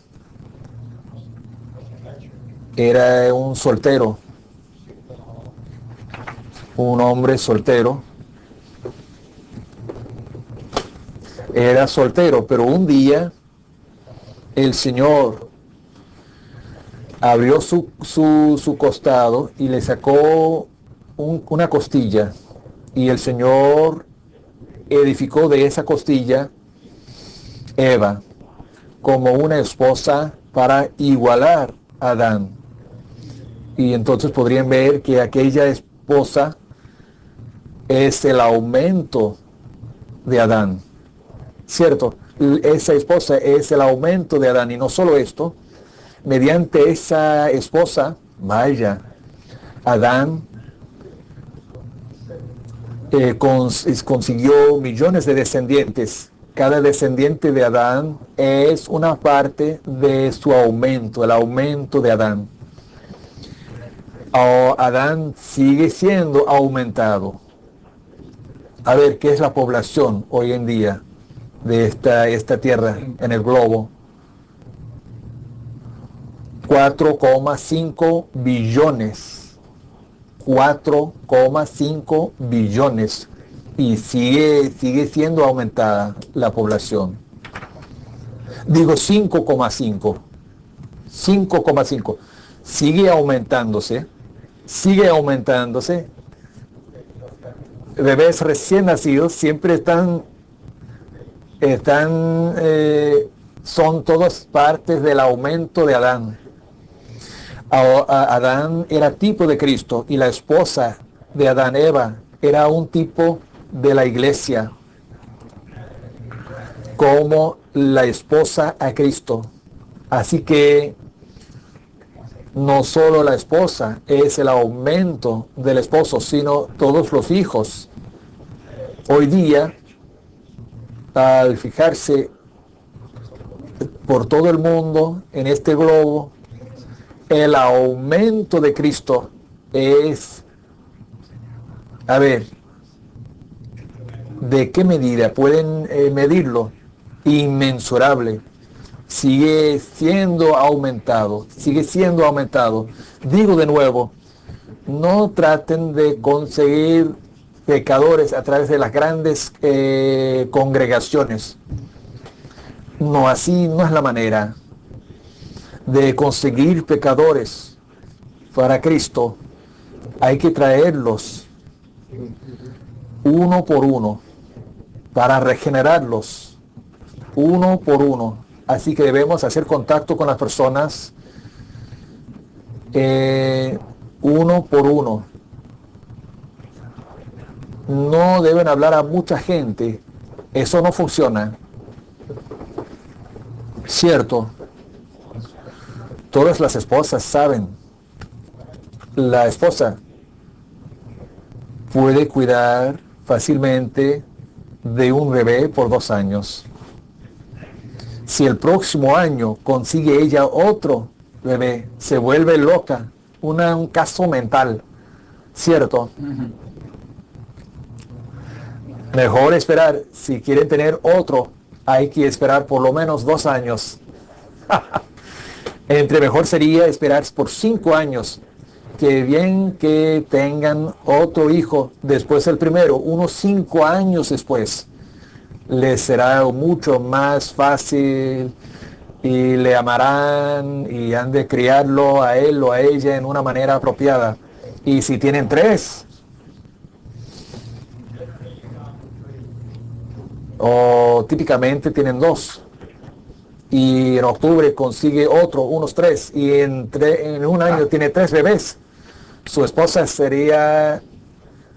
era un soltero, un hombre soltero. Era soltero, pero un día el Señor abrió su costado y le sacó una costilla, y el Señor edificó de esa costilla Eva. como una esposa para igualar a Adán. Y entonces podrían ver que aquella esposa es el aumento de Adán, ¿cierto? Esa esposa es el aumento de Adán. Y no solo esto, mediante esa esposa, vaya, Adán consiguió millones de descendientes. Cada descendiente de Adán es una parte de su aumento, el aumento de Adán. Adán sigue siendo aumentado. A ver, ¿qué es la población hoy en día de esta tierra en el globo? 4,5 billones. 4,5 billones. Y sigue siendo aumentada la población. Digo 5,5. 5,5. Sigue aumentándose. Sigue aumentándose. Bebés recién nacidos siempre son todas partes del aumento de Adán. Adán era tipo de Cristo y la esposa de Adán, Eva, era un tipo de la iglesia, como la esposa a Cristo. Así que no solo la esposa es el aumento del esposo, sino todos los hijos. Hoy día, al fijarse por todo el mundo, en este globo, el aumento de Cristo es, a ver, ¿de qué medida pueden medirlo? Inmensurable. Sigue siendo aumentado, sigue siendo aumentado. Digo de nuevo, no traten de conseguir pecadores a través de las grandes congregaciones. No, así no es la manera de conseguir pecadores para Cristo. Hay que traerlos uno por uno para regenerarlos uno por uno. Así que debemos hacer contacto con las personas uno por uno. No deben hablar a mucha gente. Eso no funciona. Cierto. Todas las esposas saben. La esposa puede cuidar fácilmente de un bebé por 2 años. Si el próximo año consigue ella otro bebé, se vuelve loca, un caso mental, ¿cierto? Mejor esperar. Si quieren tener otro, hay que esperar por lo menos 2 años. Entre mejor sería esperar por 5 años. Que bien que tengan otro hijo después del primero, unos 5 años después. Les será mucho más fácil y le amarán y han de criarlo a él o a ella en una manera apropiada. Y si tienen 3 o típicamente tienen 2 y en octubre consigue unos 3 y en un año tiene 3 bebés, su esposa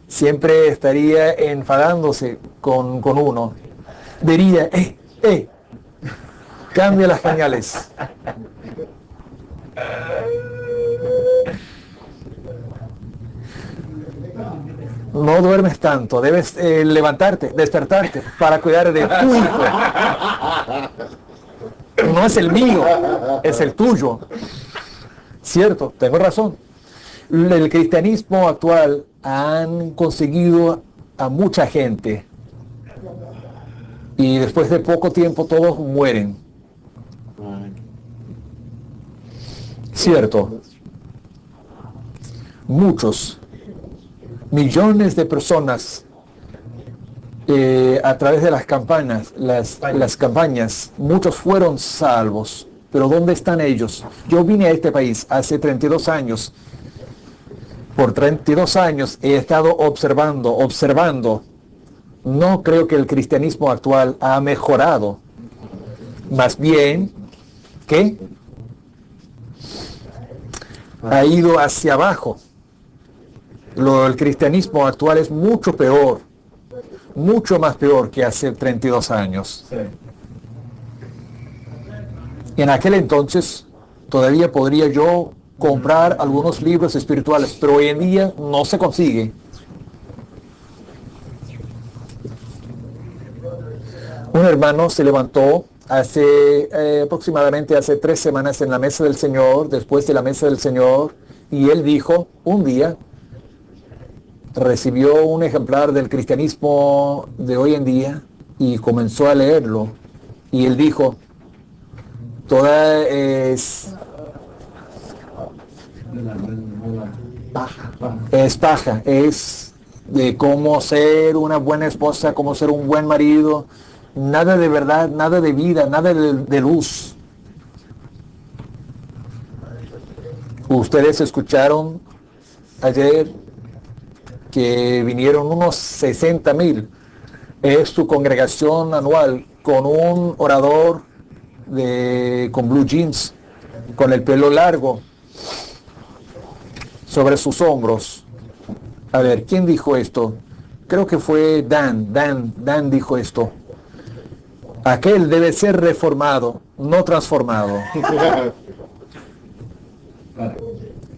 siempre estaría enfadándose con uno. Diría, cambia las pañales. No duermes tanto, debes despertarte para cuidar de tu hijo. No es el mío, es el tuyo. Cierto, tengo razón. El cristianismo actual han conseguido a mucha gente y después de poco tiempo todos mueren. Cierto. Muchos, millones de personas a través de las campañas, las campañas, muchos fueron salvos. Pero ¿dónde están ellos? Yo vine a este país hace 32 años. Por 32 años he estado observando. No creo que el cristianismo actual ha mejorado. Más bien, ¿Qué? Ha ido hacia abajo. El cristianismo actual es mucho peor, mucho más peor que hace 32 años. Sí. En aquel entonces todavía podría yo comprar algunos libros espirituales, pero hoy en día no se consigue. Un hermano se levantó aproximadamente hace 3 semanas en la mesa del Señor, después de la mesa del Señor, y él dijo, un día recibió un ejemplar del cristianismo de hoy en día y comenzó a leerlo, y él dijo, toda es paja, es de cómo ser una buena esposa, cómo ser un buen marido, nada de verdad, nada de vida, nada de luz. Ustedes escucharon ayer que vinieron unos 60,000. Es su congregación anual con un orador con blue jeans, con el pelo largo sobre sus hombros. A ver, ¿quién dijo esto? Creo que fue Dan dijo esto. Aquel debe ser reformado, no transformado.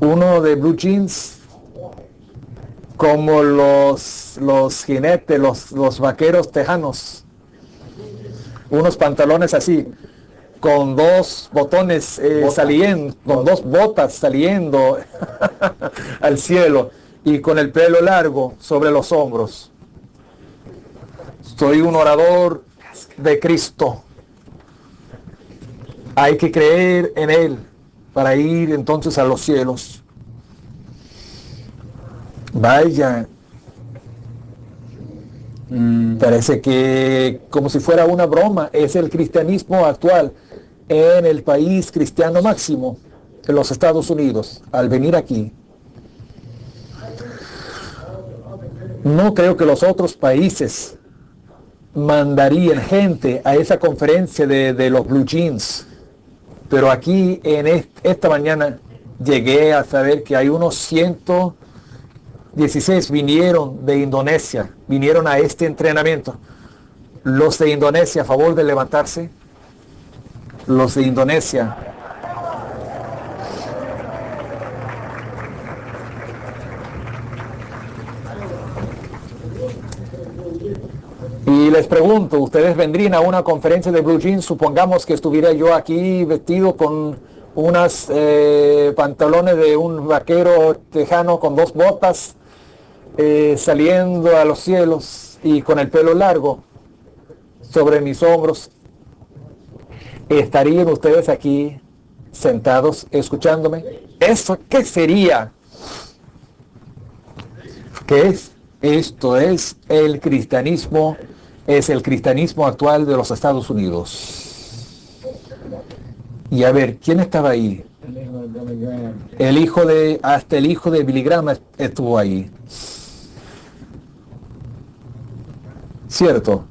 Uno de blue jeans, como los jinetes, los vaqueros tejanos. Unos pantalones así, con 2 botones saliendo, con 2 botas saliendo al cielo y con el pelo largo sobre los hombros. Soy un orador de Cristo. Hay que creer en Él para ir entonces a los cielos. Vaya, parece que como si fuera una broma, es el cristianismo actual en el país cristiano máximo, en los Estados Unidos, al venir aquí. No creo que los otros países mandarían gente a esa conferencia de los blue jeans, pero aquí en esta mañana llegué a saber que hay unos 116 vinieron de Indonesia, vinieron a este entrenamiento. Los de Indonesia, a favor de levantarse. Los de Indonesia. Y les pregunto, ¿ustedes vendrían a una conferencia de blue jeans? Supongamos que estuviera yo aquí vestido con unas pantalones de un vaquero tejano con 2 botas, saliendo a los cielos y con el pelo largo sobre mis hombros. ¿Estarían ustedes aquí sentados escuchándome? ¿Eso qué sería? ¿Qué es? Esto es el cristianismo actual de los Estados Unidos. Y a ver, ¿quién estaba ahí? Hasta el hijo de Billy Graham estuvo ahí. ¿Cierto?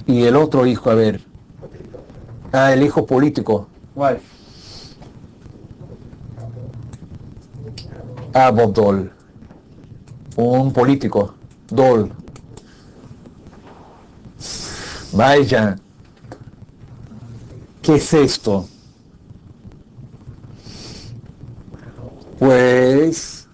Y el otro hijo, a ver. El hijo político. ¿Cuál? Bob Dole. Un político. Dole. Vaya. ¿Qué es esto? Pues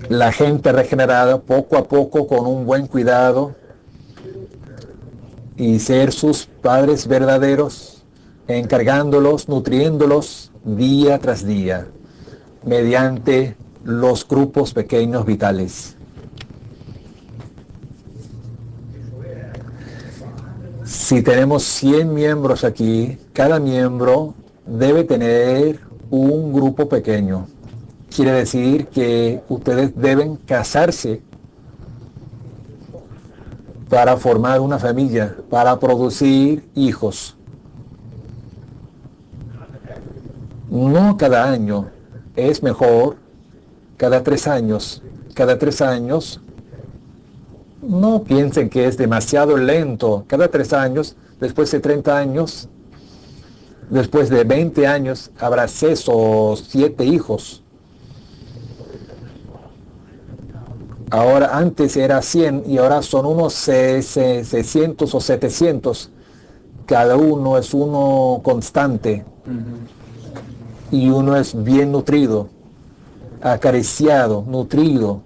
la gente regenerada poco a poco con un buen cuidado y ser sus padres verdaderos, encargándolos, nutriéndolos día tras día mediante los grupos pequeños vitales. Si tenemos 100 miembros aquí, cada miembro debe tener un grupo pequeño. Quiere decir que ustedes deben casarse para formar una familia, para producir hijos. No cada año, es mejor cada 3 años cada 3 años. No piensen que es demasiado lento. Cada 3 años, después de 30 años, después de 20 años, habrá 6 o 7 hijos. Ahora, antes era 100 y ahora son unos 600 o 700. Cada uno es uno constante. Y uno es bien nutrido, acariciado, nutrido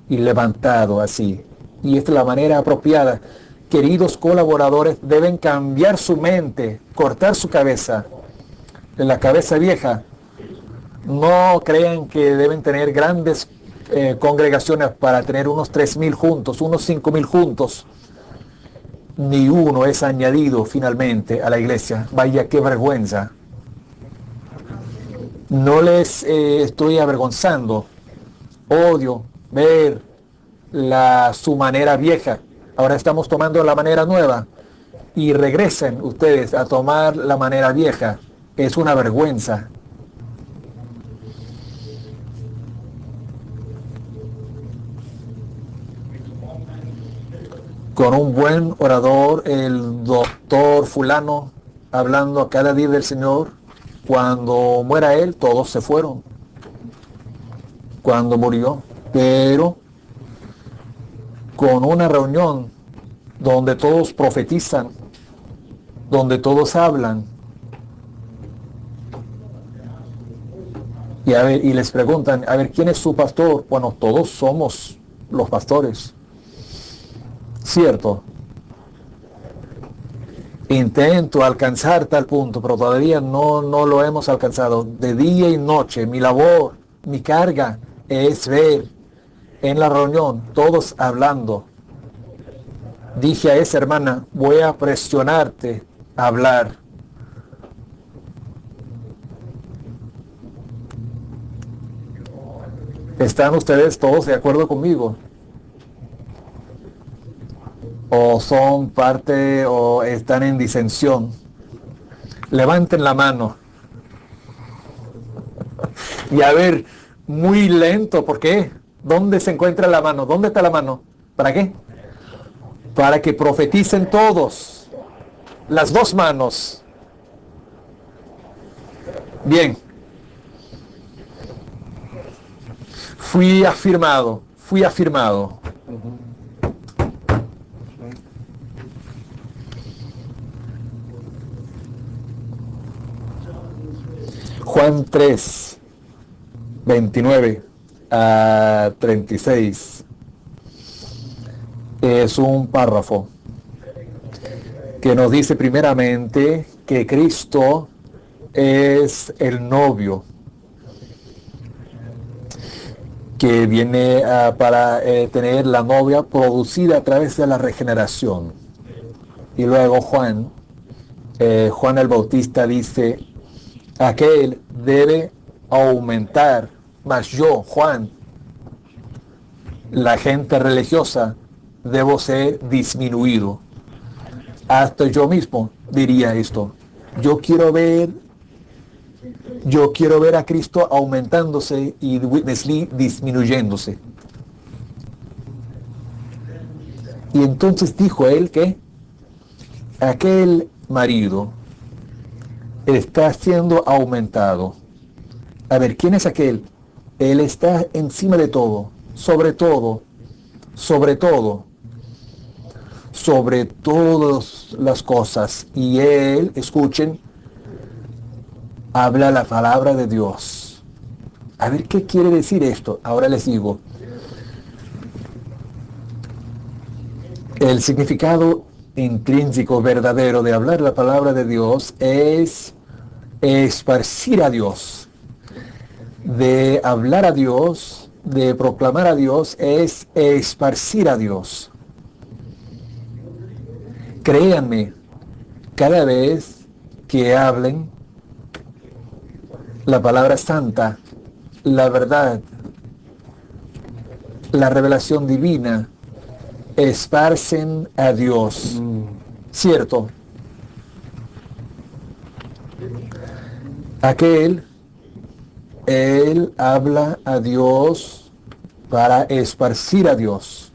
y levantado así. Y esta es la manera apropiada. Queridos colaboradores, deben cambiar su mente, cortar su cabeza, la cabeza vieja. No crean que deben tener grandes congregaciones para tener unos 3,000 juntos, unos 5,000 juntos. Ni uno es añadido finalmente a la iglesia. Vaya, qué vergüenza. No les estoy avergonzando. Odio ver su manera vieja. Ahora estamos tomando la manera nueva. Y regresen ustedes a tomar la manera vieja. Es una vergüenza. Con un buen orador, el doctor fulano, hablando a cada día del Señor, cuando muera él, todos se fueron. Cuando murió. Pero con una reunión donde todos profetizan, donde todos hablan, y les preguntan, a ver, ¿quién es su pastor? Bueno, todos somos los pastores. Cierto. Intento alcanzar tal punto, pero todavía no lo hemos alcanzado. De día y noche, mi labor, mi carga es ver en la reunión todos hablando. Dije a esa hermana, voy a presionarte a hablar. ¿Están ustedes todos de acuerdo conmigo? ¿O son parte o están en disensión? Levanten la mano. Y a ver, muy lento, ¿por qué? ¿Dónde se encuentra la mano? ¿Dónde está la mano? ¿Para qué? Para que profeticen todos. Las 2 manos. Bien. Fui afirmado. Juan 3, 29 a 36. Es un párrafo que nos dice primeramente que Cristo es el novio que viene para tener la novia producida a través de la regeneración. Y luego Juan el Bautista dice, aquel debe aumentar, mas yo, Juan, la gente religiosa, debo ser disminuido. Hasta yo mismo diría esto. Yo quiero ver a Cristo aumentándose y disminuyéndose. Y entonces dijo él que aquel marido está siendo aumentado. A ver, ¿quién es aquel? Él está encima de todo, sobre todas las cosas. Y él, escuchen, habla la palabra de Dios. A ver, ¿qué quiere decir esto? Ahora les digo. El significado intrínseco, verdadero de hablar la palabra de Dios es esparcir a Dios. De hablar a Dios, de proclamar a Dios, es esparcir a Dios. Créanme, cada vez que hablen la palabra santa, la verdad, la revelación divina, esparcen a Dios. ¿Cierto? Él habla a Dios para esparcir a Dios,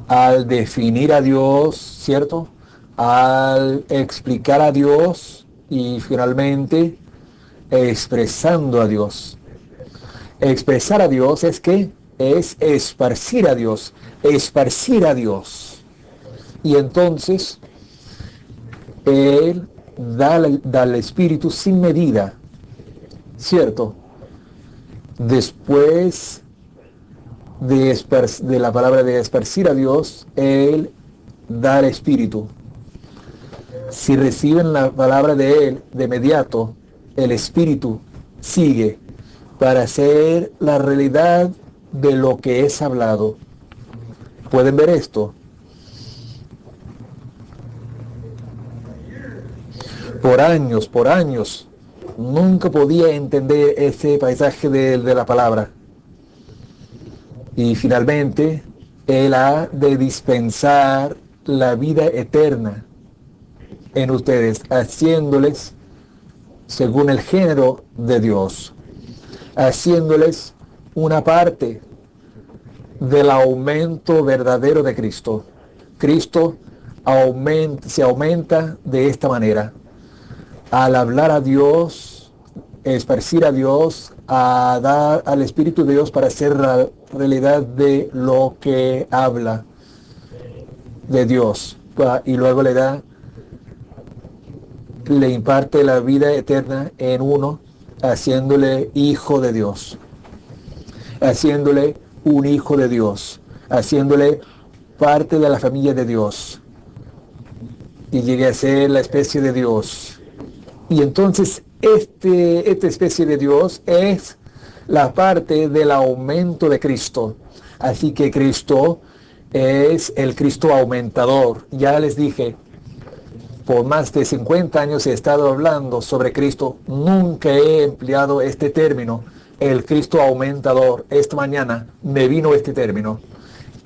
al definir a Dios, ¿cierto? Al explicar a Dios y finalmente expresando a Dios. Expresar a Dios es que es esparcir a Dios, esparcir a Dios. Y entonces Él da al Espíritu sin medida, ¿cierto? Después de la palabra de esparcir a Dios, Él da al Espíritu. Si reciben la palabra de Él de inmediato, el Espíritu sigue para hacer la realidad de lo que es hablado. ¿Pueden ver esto? Por años, nunca podía entender ese paisaje de la palabra. Y finalmente, Él ha de dispensar la vida eterna en ustedes, haciéndoles según el género de Dios, haciéndoles una parte del aumento verdadero de Cristo. Cristo se aumenta de esta manera. Al hablar a Dios, esparcir a Dios, a dar al Espíritu de Dios para hacer la realidad de lo que habla de Dios. Y luego le imparte la vida eterna en uno, haciéndole hijo de Dios, haciéndole un hijo de Dios, haciéndole parte de la familia de Dios, y llegue a ser la especie de Dios. Y entonces esta especie de Dios es la parte del aumento de Cristo. Así que Cristo es el Cristo aumentador. Ya les dije, por más de 50 años he estado hablando sobre Cristo. Nunca he empleado este término, el Cristo aumentador. Esta mañana me vino este término.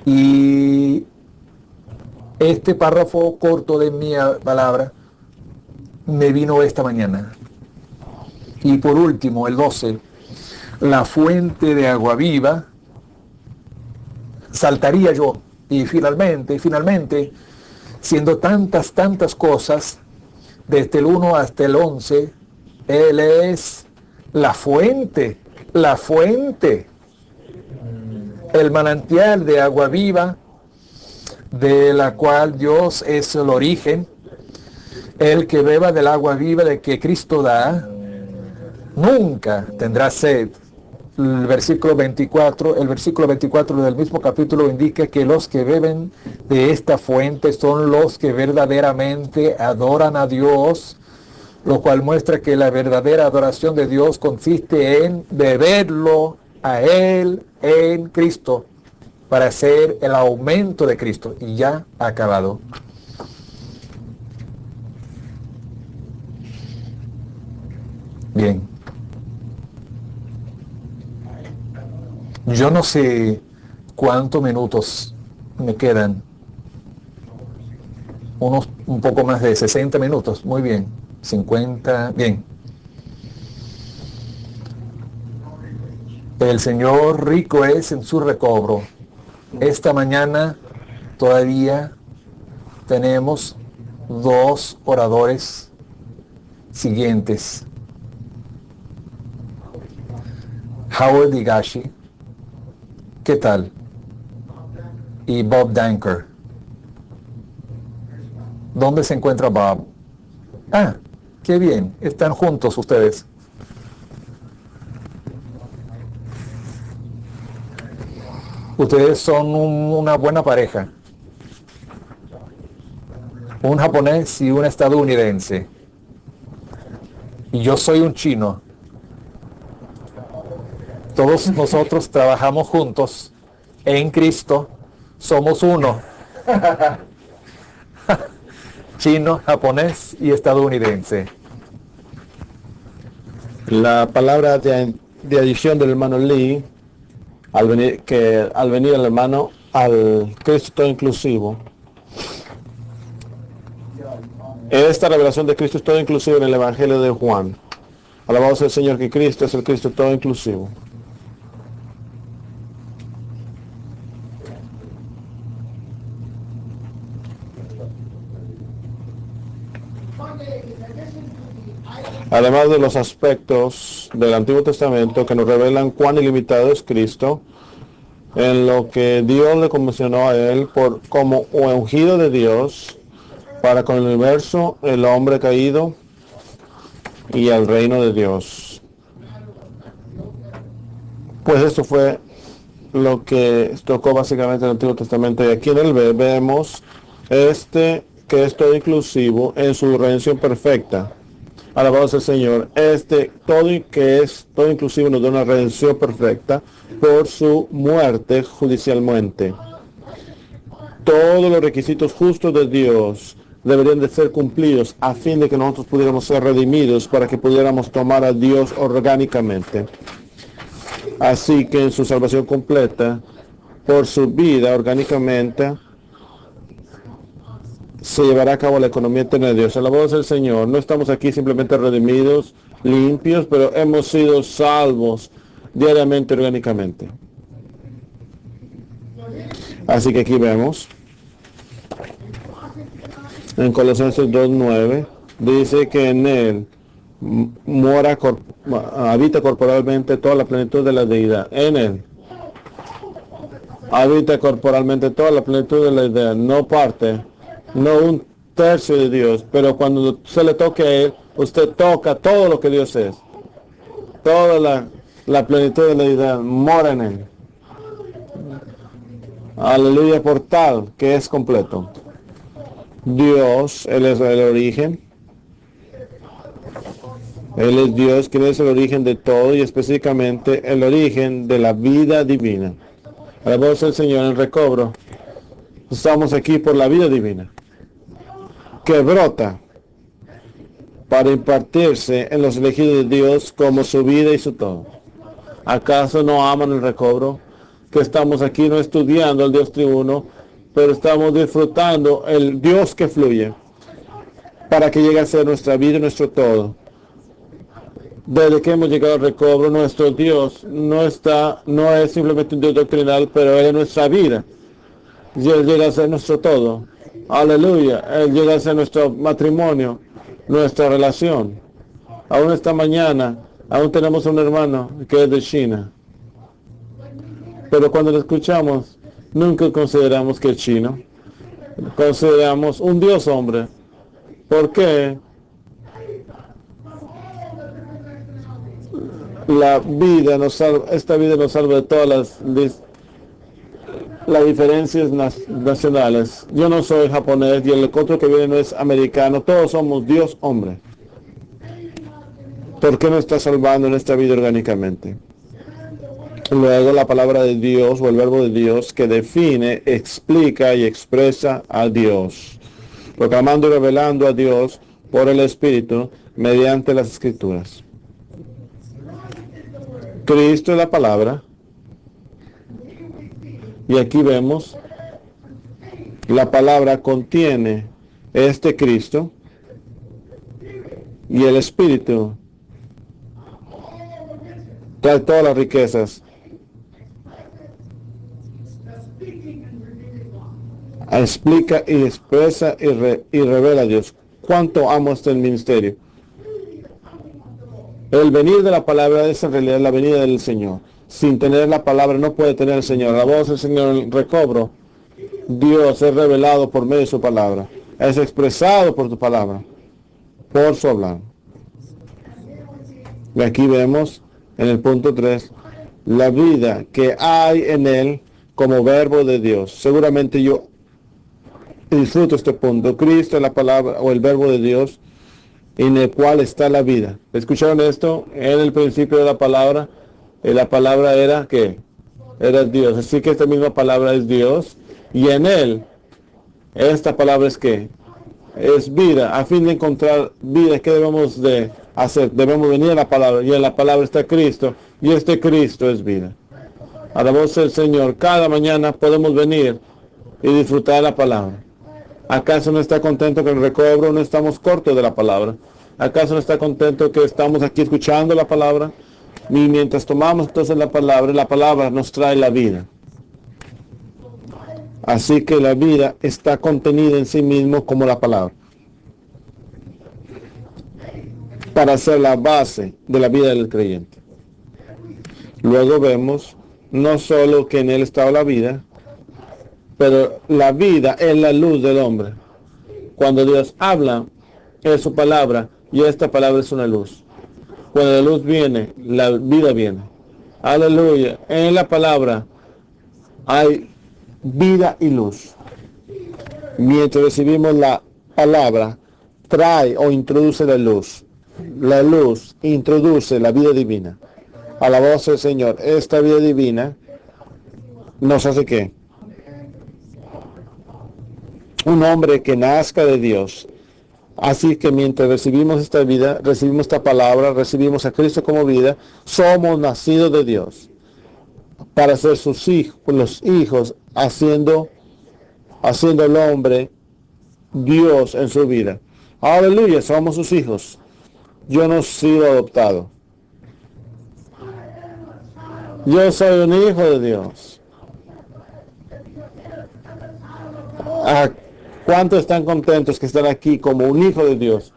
Y este párrafo corto de mi palabra me vino esta mañana. Y por último, el 12, la fuente de agua viva, saltaría yo. Y finalmente, siendo tantas cosas, desde el 1 hasta el 11, Él es la fuente, el manantial de agua viva, de la cual Dios es el origen. El que beba del agua viva de que Cristo da, nunca tendrá sed. El versículo 24 del mismo capítulo indica que los que beben de esta fuente son los que verdaderamente adoran a Dios, lo cual muestra que la verdadera adoración de Dios consiste en beberlo a Él en Cristo, para hacer el aumento de Cristo. Y ya ha acabado. Bien. Yo no sé cuántos minutos me quedan. Un poco más de 60 minutos. Muy bien. 50. Bien. El Señor rico es en su recobro. Esta mañana todavía tenemos 2 oradores siguientes. Howard Higashi, ¿qué tal? Y Bob Danker. ¿Dónde se encuentra Bob? Ah, qué bien, están juntos ustedes. Ustedes son una buena pareja. Un japonés y un estadounidense. Y yo soy un chino. Todos nosotros trabajamos juntos en Cristo. Somos uno. Chino, japonés y estadounidense. La palabra de adición del hermano Lee, al venir el hermano al Cristo todo inclusivo. Esta revelación de Cristo es todo inclusivo en el Evangelio de Juan. Alabado sea el Señor, que Cristo es el Cristo todo inclusivo. Además de los aspectos del Antiguo Testamento que nos revelan cuán ilimitado es Cristo, en lo que Dios le comisionó a él como ungido de Dios para con el universo, el hombre caído y el reino de Dios. Pues esto fue lo que tocó básicamente el Antiguo Testamento, y aquí en el B vemos que es todo inclusivo en su redención perfecta. Alabado sea el Señor. Que es todo inclusivo nos da una redención perfecta por su muerte judicialmente. Todos los requisitos justos de Dios deberían de ser cumplidos a fin de que nosotros pudiéramos ser redimidos para que pudiéramos tomar a Dios orgánicamente. Así que en su salvación completa, por su vida orgánicamente, se llevará a cabo la economía eterna de Dios. Alabado sea el Señor. No estamos aquí simplemente redimidos, limpios, pero hemos sido salvos diariamente, orgánicamente. Así que aquí vemos, en Colosenses 2:9, dice que en él habita corporalmente toda la plenitud de la deidad. En él habita corporalmente toda la plenitud de la deidad, no parte, no un tercio de Dios, pero cuando se le toque a él, usted toca todo lo que Dios es. Toda la plenitud de la deidad mora en él. Aleluya, por tal que es completo. Dios, Él es el origen. Él es Dios, quien es el origen de todo y específicamente el origen de la vida divina. Alabado sea el Señor. En recobro, estamos aquí por la vida divina, que brota para impartirse en los elegidos de Dios como su vida y su todo. ¿Acaso no aman el recobro? Que estamos aquí no estudiando al Dios triuno, pero estamos disfrutando el Dios que fluye para que llegue a ser nuestra vida y nuestro todo. Desde que hemos llegado al recobro, nuestro Dios no es simplemente un Dios doctrinal, pero Él es nuestra vida. Y Él llega a ser nuestro todo. Aleluya. Él llega a ser nuestro matrimonio, nuestra relación. Aún esta mañana, aún tenemos un hermano que es de China. Pero cuando lo escuchamos, nunca consideramos que es chino. Consideramos un Dios hombre. ¿Por qué? Esta vida nos salva de todas las diferencias nacionales. Yo no soy japonés y el otro que viene no es americano. Todos somos Dios hombre. ¿Por qué nos está salvando en esta vida orgánicamente? Luego la palabra de Dios o el verbo de Dios que define, explica y expresa a Dios, proclamando y revelando a Dios por el Espíritu mediante las Escrituras. Cristo es la palabra, y aquí vemos la palabra contiene este Cristo y el Espíritu trae todas las riquezas. Explica y expresa y revela a Dios. ¿Cuánto amo este ministerio? El venir de la palabra es en realidad la venida del Señor. Sin tener la palabra no puede tener el Señor. La voz del Señor, el recobro. Dios es revelado por medio de su palabra. Es expresado por tu palabra. Por su hablar. Y aquí vemos en el punto 3 la vida que hay en él como verbo de Dios. Seguramente yo disfruto este punto. Cristo es la palabra o el verbo de Dios en el cual está la vida. ¿Escucharon esto? En el principio de la palabra era ¿qué? Era Dios. Así que esta misma palabra es Dios y en él esta palabra es ¿qué? Es vida. A fin de encontrar vida, ¿qué debemos de hacer? Debemos venir a la palabra y en la palabra está Cristo y este Cristo es vida. Alabado sea el Señor. Cada mañana podemos venir y disfrutar de la palabra. ¿Acaso no está contento que en el recobro no estamos cortos de la palabra? ¿Acaso no está contento que estamos aquí escuchando la palabra? Y mientras tomamos entonces la palabra nos trae la vida. Así que la vida está contenida en sí mismo como la palabra. para ser la base de la vida del creyente. Luego vemos no solo que en él estaba la vida, pero la vida es la luz del hombre. Cuando Dios habla, es su palabra, y esta palabra es una luz. Cuando la luz viene, la vida viene. Aleluya. En la palabra hay vida y luz. Mientras recibimos la palabra, trae o introduce la luz. La luz introduce la vida divina. Alabado sea el Señor. Esta vida divina nos hace ¿qué? Un hombre que nazca de Dios. Así que mientras recibimos esta vida, recibimos esta palabra, recibimos a Cristo como vida, somos nacidos de Dios para ser sus hijos, los hijos, haciendo al hombre Dios en su vida. Aleluya, somos sus hijos. Yo no he sido adoptado. Yo soy un hijo de Dios. ¿Cuántos están contentos que están aquí como un hijo de Dios?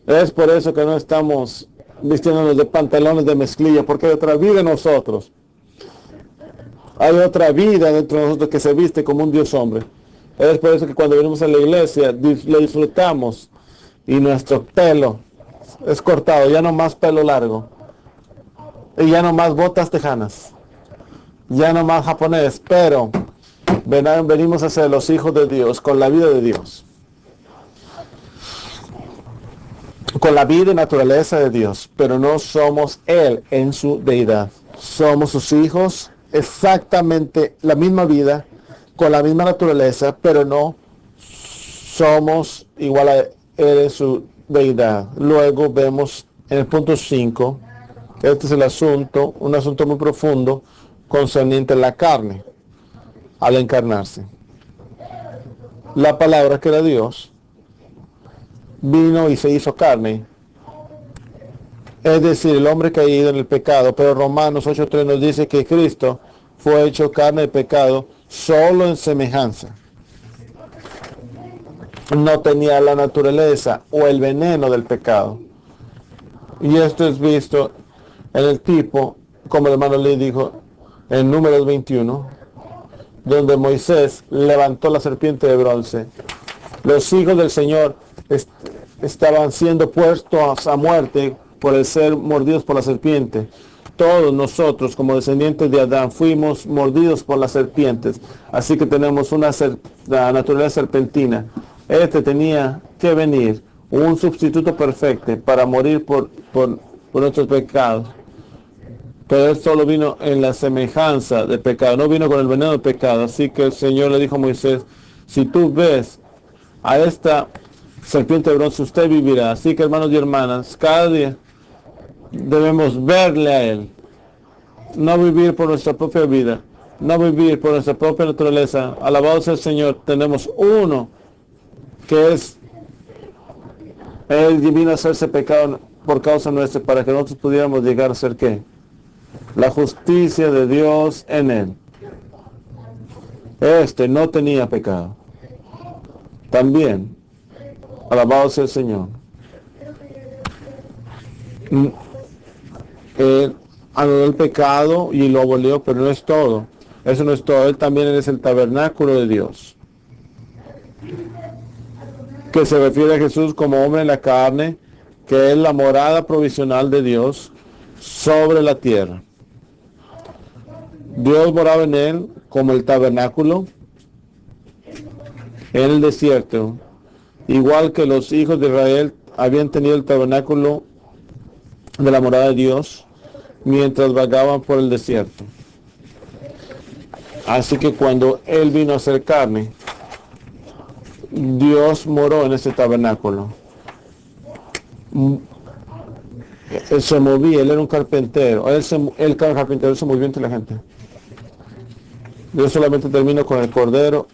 Es por eso que no estamos vistiéndonos de pantalones de mezclilla, porque hay otra vida en nosotros. Hay otra vida dentro de nosotros que se viste como un Dios hombre. Es por eso que cuando venimos a la iglesia lo disfrutamos y nuestro pelo es cortado, ya no más pelo largo, y ya no más botas tejanas, ya no más japonés, pero venimos a ser los hijos de Dios, con la vida de Dios, con la vida y naturaleza de Dios, pero no somos Él en su deidad. Somos sus hijos, exactamente la misma vida, con la misma naturaleza, pero no somos igual a Él en su deidad. Luego vemos en el punto 5, este es el asunto, un asunto muy profundo concerniente a la carne. Al encarnarse, la palabra que era Dios vino y se hizo carne, es decir, el hombre caído en el pecado. Pero Romanos 8:3 nos dice que Cristo fue hecho carne de pecado solo en semejanza. No tenía la naturaleza o el veneno del pecado, y esto es visto en el tipo, como el hermano Lee dijo en Números 21, donde Moisés levantó la serpiente de bronce. Los hijos del Señor estaban siendo puestos a muerte por el ser mordidos por la serpiente. Todos nosotros, como descendientes de Adán, fuimos mordidos por las serpientes. Así que tenemos la naturaleza serpentina. Este tenía que venir, un sustituto perfecto para morir por nuestros pecados. Pero él solo vino en la semejanza del pecado, no vino con el veneno del pecado. Así que el Señor le dijo a Moisés, si tú ves a esta serpiente de bronce, usted vivirá. Así que, hermanos y hermanas, cada día debemos verle a Él. No vivir por nuestra propia vida, no vivir por nuestra propia naturaleza. Alabado sea el Señor, tenemos uno que es, Él vino a hacerse pecado por causa nuestra, para que nosotros pudiéramos llegar a ser ¿qué? La justicia de Dios en Él. Este no tenía pecado. También, alabado sea el Señor, Él anuló el pecado y lo abolió, pero no es todo. Eso no es todo. Él también es el tabernáculo de Dios, que se refiere a Jesús como hombre en la carne, que es la morada provisional de Dios sobre la tierra. Dios moraba en él como el tabernáculo en el desierto, igual que los hijos de Israel habían tenido el tabernáculo de la morada de Dios mientras vagaban por el desierto. Así que cuando Él vino a hacer carne, Dios moró en ese tabernáculo. Él se movía, Él era un carpintero, Él cada carpintero se movía entre la gente. Yo solamente termino con el Cordero.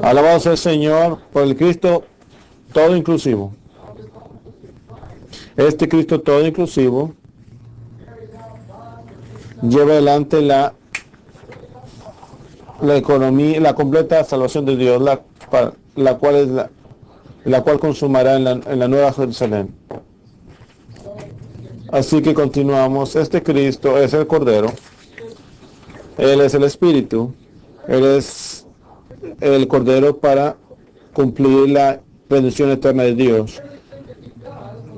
Alabado sea el Señor por el Cristo todo inclusivo. Este Cristo todo inclusivo lleva adelante la economía, la completa salvación de Dios, la cual consumará en la Nueva Jerusalén. Así que continuamos. Este Cristo es el Cordero, Él es el Espíritu, Él es el Cordero para cumplir la redención eterna de Dios,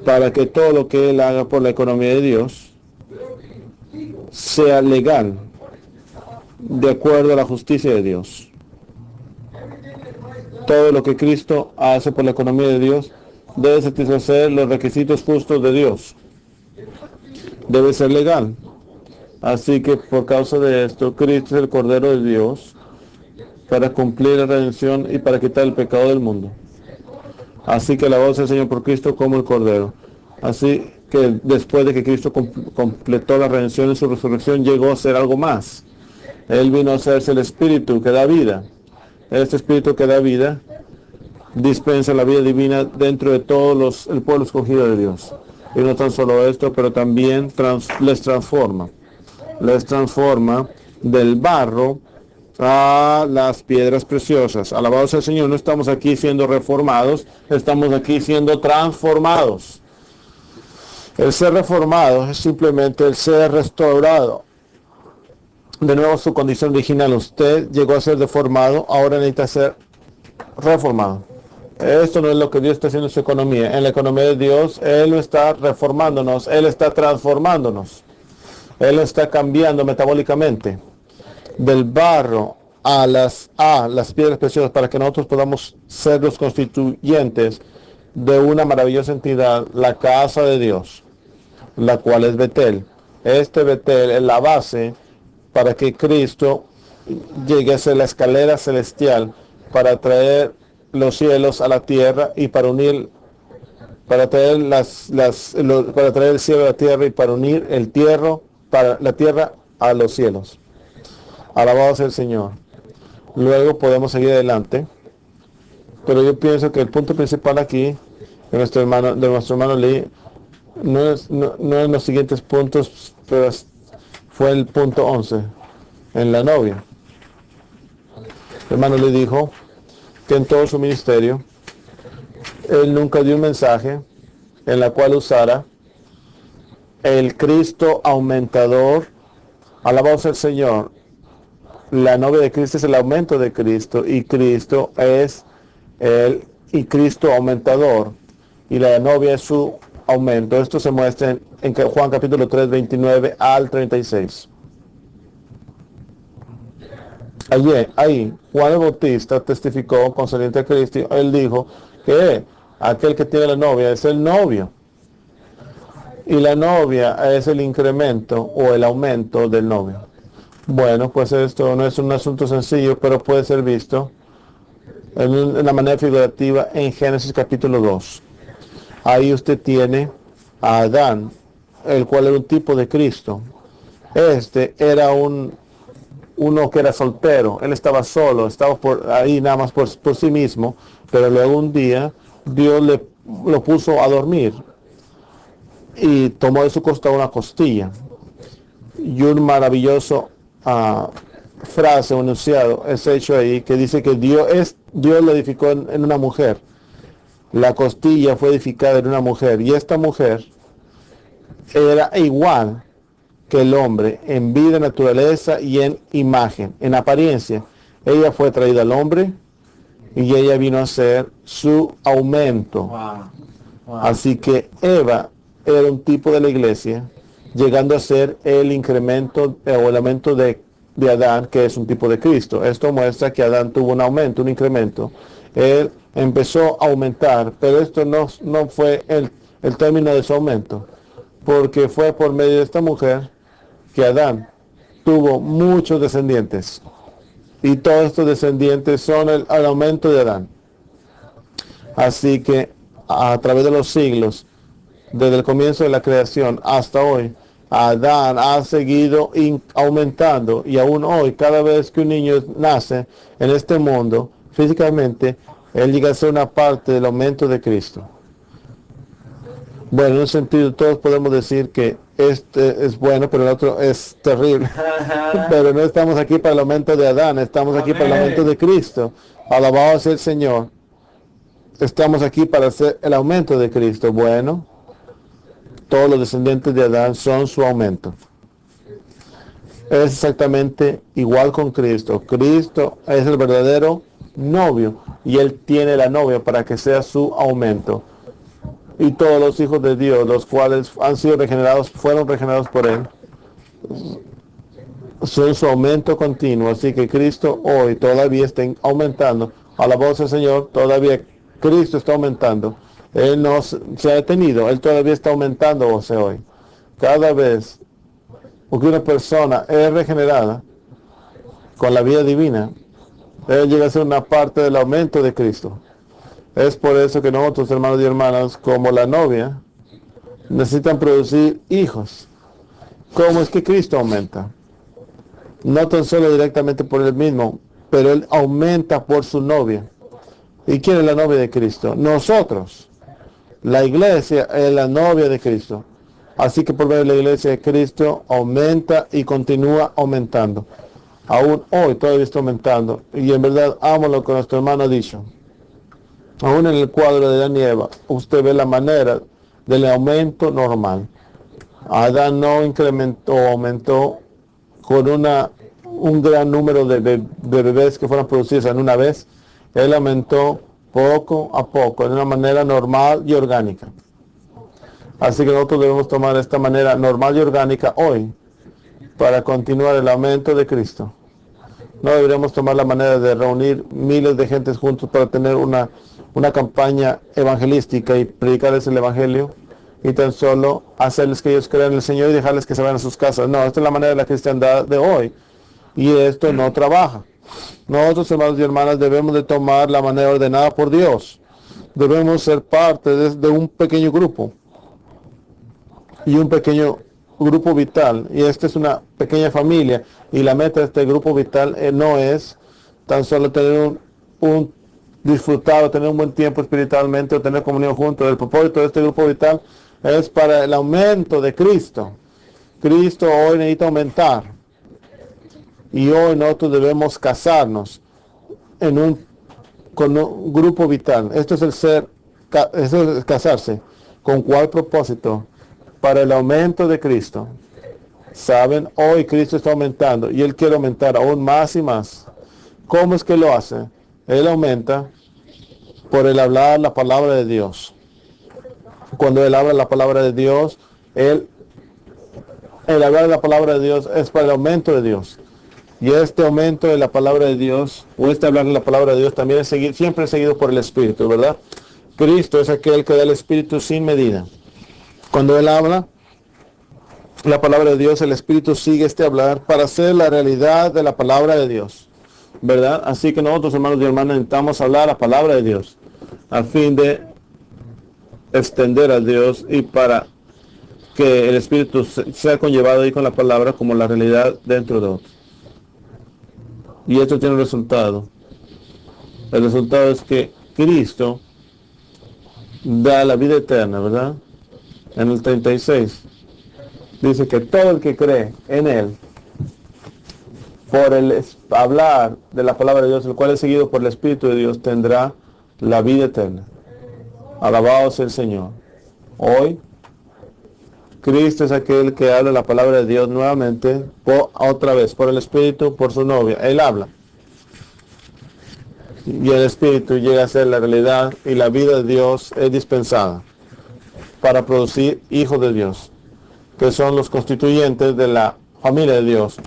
para que todo lo que Él haga por la economía de Dios sea legal, de acuerdo a la justicia de Dios. Todo lo que Cristo hace por la economía de Dios debe satisfacer los requisitos justos de Dios. Debe ser legal. Así que por causa de esto, Cristo es el Cordero de Dios para cumplir la redención y para quitar el pecado del mundo. Así que alabado sea el Señor por Cristo como el Cordero. Así que después de que Cristo completó la redención en su resurrección, llegó a ser algo más. Él vino a hacerse el Espíritu que da vida. Este Espíritu que da vida dispensa la vida divina dentro de todos el pueblo escogido de Dios. Y no tan solo esto, pero también les transforma del barro a las piedras preciosas. Alabado sea el Señor. No estamos aquí siendo reformados, estamos aquí siendo transformados. El ser reformado es simplemente el ser restaurado de nuevo a su condición original. Usted llegó a ser deformado, ahora necesita ser reformado. Esto no es lo que Dios está haciendo en su economía. En la economía de Dios, Él no está reformándonos, Él está transformándonos. Él lo está cambiando metabólicamente del barro a las piedras preciosas, para que nosotros podamos ser los constituyentes de una maravillosa entidad, la casa de Dios, la cual es Betel. Este Betel es la base para que Cristo llegue a ser la escalera celestial para traer los cielos a la tierra y para unir, para traer para traer el cielo a la tierra y para unir la tierra a los cielos. Alabado sea el Señor. Luego podemos seguir adelante, pero yo pienso que el punto principal aquí de nuestro hermano Lee no es los siguientes puntos, pero fue el punto 11 en la novia. El hermano Lee dijo que en todo su ministerio él nunca dio un mensaje en la cual usara el Cristo aumentador. Alabado sea el Señor. La novia de Cristo es el aumento de Cristo, y Cristo es Cristo aumentador, y la novia es su aumento. Esto se muestra en Juan capítulo 3, 29 al 36. Ahí Juan el Bautista testificó concerniente a Cristo. Él dijo que aquel que tiene la novia es el novio, y la novia es el incremento o el aumento del novio. Bueno, pues esto no es un asunto sencillo, pero puede ser visto en una manera figurativa en Génesis capítulo 2. Ahí usted tiene a Adán, el cual era un tipo de Cristo. Este era uno que era soltero, él estaba solo, estaba ahí nada más por sí mismo, pero luego un día Dios lo puso a dormir y tomó de su costado una costilla, y un maravilloso frase o enunciado es hecho ahí, que dice que Dios lo edificó en una mujer. La costilla fue edificada en una mujer, y esta mujer era igual que el hombre en vida, naturaleza y en imagen, en apariencia. Ella fue traída al hombre y ella vino a ser su aumento. Así que Eva era un tipo de la iglesia, llegando a ser el incremento o el aumento de Adán, que es un tipo de Cristo. Esto muestra que Adán tuvo un aumento, un incremento. Él empezó a aumentar, pero esto no fue el término de su aumento, porque fue por medio de esta mujer que Adán tuvo muchos descendientes, y todos estos descendientes son el aumento de Adán. Así que a través de los siglos, desde el comienzo de la creación hasta hoy, Adán ha seguido aumentando, y aún hoy, cada vez que un niño nace en este mundo, físicamente, él llega a ser una parte del aumento de Cristo. Bueno, en un sentido todos podemos decir que este es bueno, pero el otro es terrible. Pero no estamos aquí para el aumento de Adán, estamos aquí para el aumento de Cristo. Alabado sea el Señor. Estamos aquí para hacer el aumento de Cristo. Bueno, todos los descendientes de Adán son su aumento. Es exactamente igual con Cristo. Cristo es el verdadero novio y Él tiene la novia para que sea su aumento. Y todos los hijos de Dios, los cuales han sido regenerados, fueron regenerados por Él, son su aumento continuo. Así que Cristo hoy todavía está aumentando. A la voz del Señor, todavía Cristo está aumentando. Él no se ha detenido, Él todavía está aumentando hoy. Cada vez que una persona es regenerada con la vida divina, Él llega a ser una parte del aumento de Cristo. Es por eso que nosotros, hermanos y hermanas, como la novia, necesitan producir hijos. ¿Cómo es que Cristo aumenta? No tan solo directamente por Él mismo, pero Él aumenta por su novia. ¿Y quién es la novia de Cristo? Nosotros. La iglesia es la novia de Cristo. Así que por medio de la iglesia de Cristo aumenta y continúa aumentando. Aún hoy todavía está aumentando. Y en verdad amo lo que nuestro hermano ha dicho. Aún en el cuadro de Adán y Eva, usted ve la manera del aumento normal. Adán no incrementó o aumentó con un gran número de bebés que fueron producidos en una vez. Él aumentó poco a poco, de una manera normal y orgánica. Así que nosotros debemos tomar esta manera normal y orgánica hoy para continuar el aumento de Cristo. No deberíamos tomar la manera de reunir miles de gentes juntos para tener una campaña evangelística y predicarles el evangelio y tan solo hacerles que ellos crean en el Señor y dejarles que se vayan a sus casas. No, esta es la manera de la cristiandad de hoy y esto no trabaja. Nosotros, hermanos y hermanas, debemos de tomar la manera ordenada por Dios. Debemos ser parte de un pequeño grupo y un pequeño grupo vital, y esta es una pequeña familia, y la meta de este grupo vital no es tan solo tener disfrutar o tener un buen tiempo espiritualmente o tener comunión juntos. El propósito de este grupo vital es para el aumento de Cristo. Cristo hoy necesita aumentar, y hoy nosotros debemos casarnos con un grupo vital. Esto es casarse. ¿Con cuál propósito? Para el aumento de Cristo. Saben, hoy Cristo está aumentando y Él quiere aumentar aún más y más. ¿Cómo es que lo hace? Él aumenta por el hablar la palabra de Dios. Cuando Él habla la palabra de Dios, el hablar la palabra de Dios es para el aumento de Dios. Y este aumento de la palabra de Dios, o este hablar de la palabra de Dios, también es siempre seguido por el Espíritu, ¿verdad? Cristo es aquel que da el Espíritu sin medida. Cuando Él habla la palabra de Dios, el Espíritu sigue este hablar para hacer la realidad de la palabra de Dios, ¿verdad? Así que nosotros, hermanos y hermanas, necesitamos hablar la palabra de Dios a fin de extender a Dios y para que el Espíritu sea conllevado ahí con la palabra como la realidad dentro de otros. Y esto tiene un resultado. El resultado es que Cristo da la vida eterna, ¿verdad? En el 36 dice que todo el que cree en Él, por el hablar de la palabra de Dios, el cual es seguido por el Espíritu de Dios, tendrá la vida eterna. Alabado sea el Señor. Hoy, Cristo es aquel que habla la palabra de Dios nuevamente, otra vez, por el Espíritu, por su novia. Él habla. Y el Espíritu llega a ser la realidad y la vida de Dios es dispensada para producir hijos de Dios, que son los constituyentes de la familia de Dios,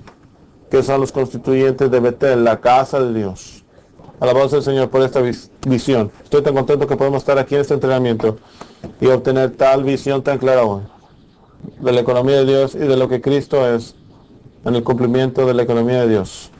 que son los constituyentes de Betel, la casa de Dios. Alabado sea el Señor por esta visión. Estoy tan contento que podemos estar aquí en este entrenamiento y obtener tal visión tan clara hoy de la economía de Dios y de lo que Cristo es en el cumplimiento de la economía de Dios.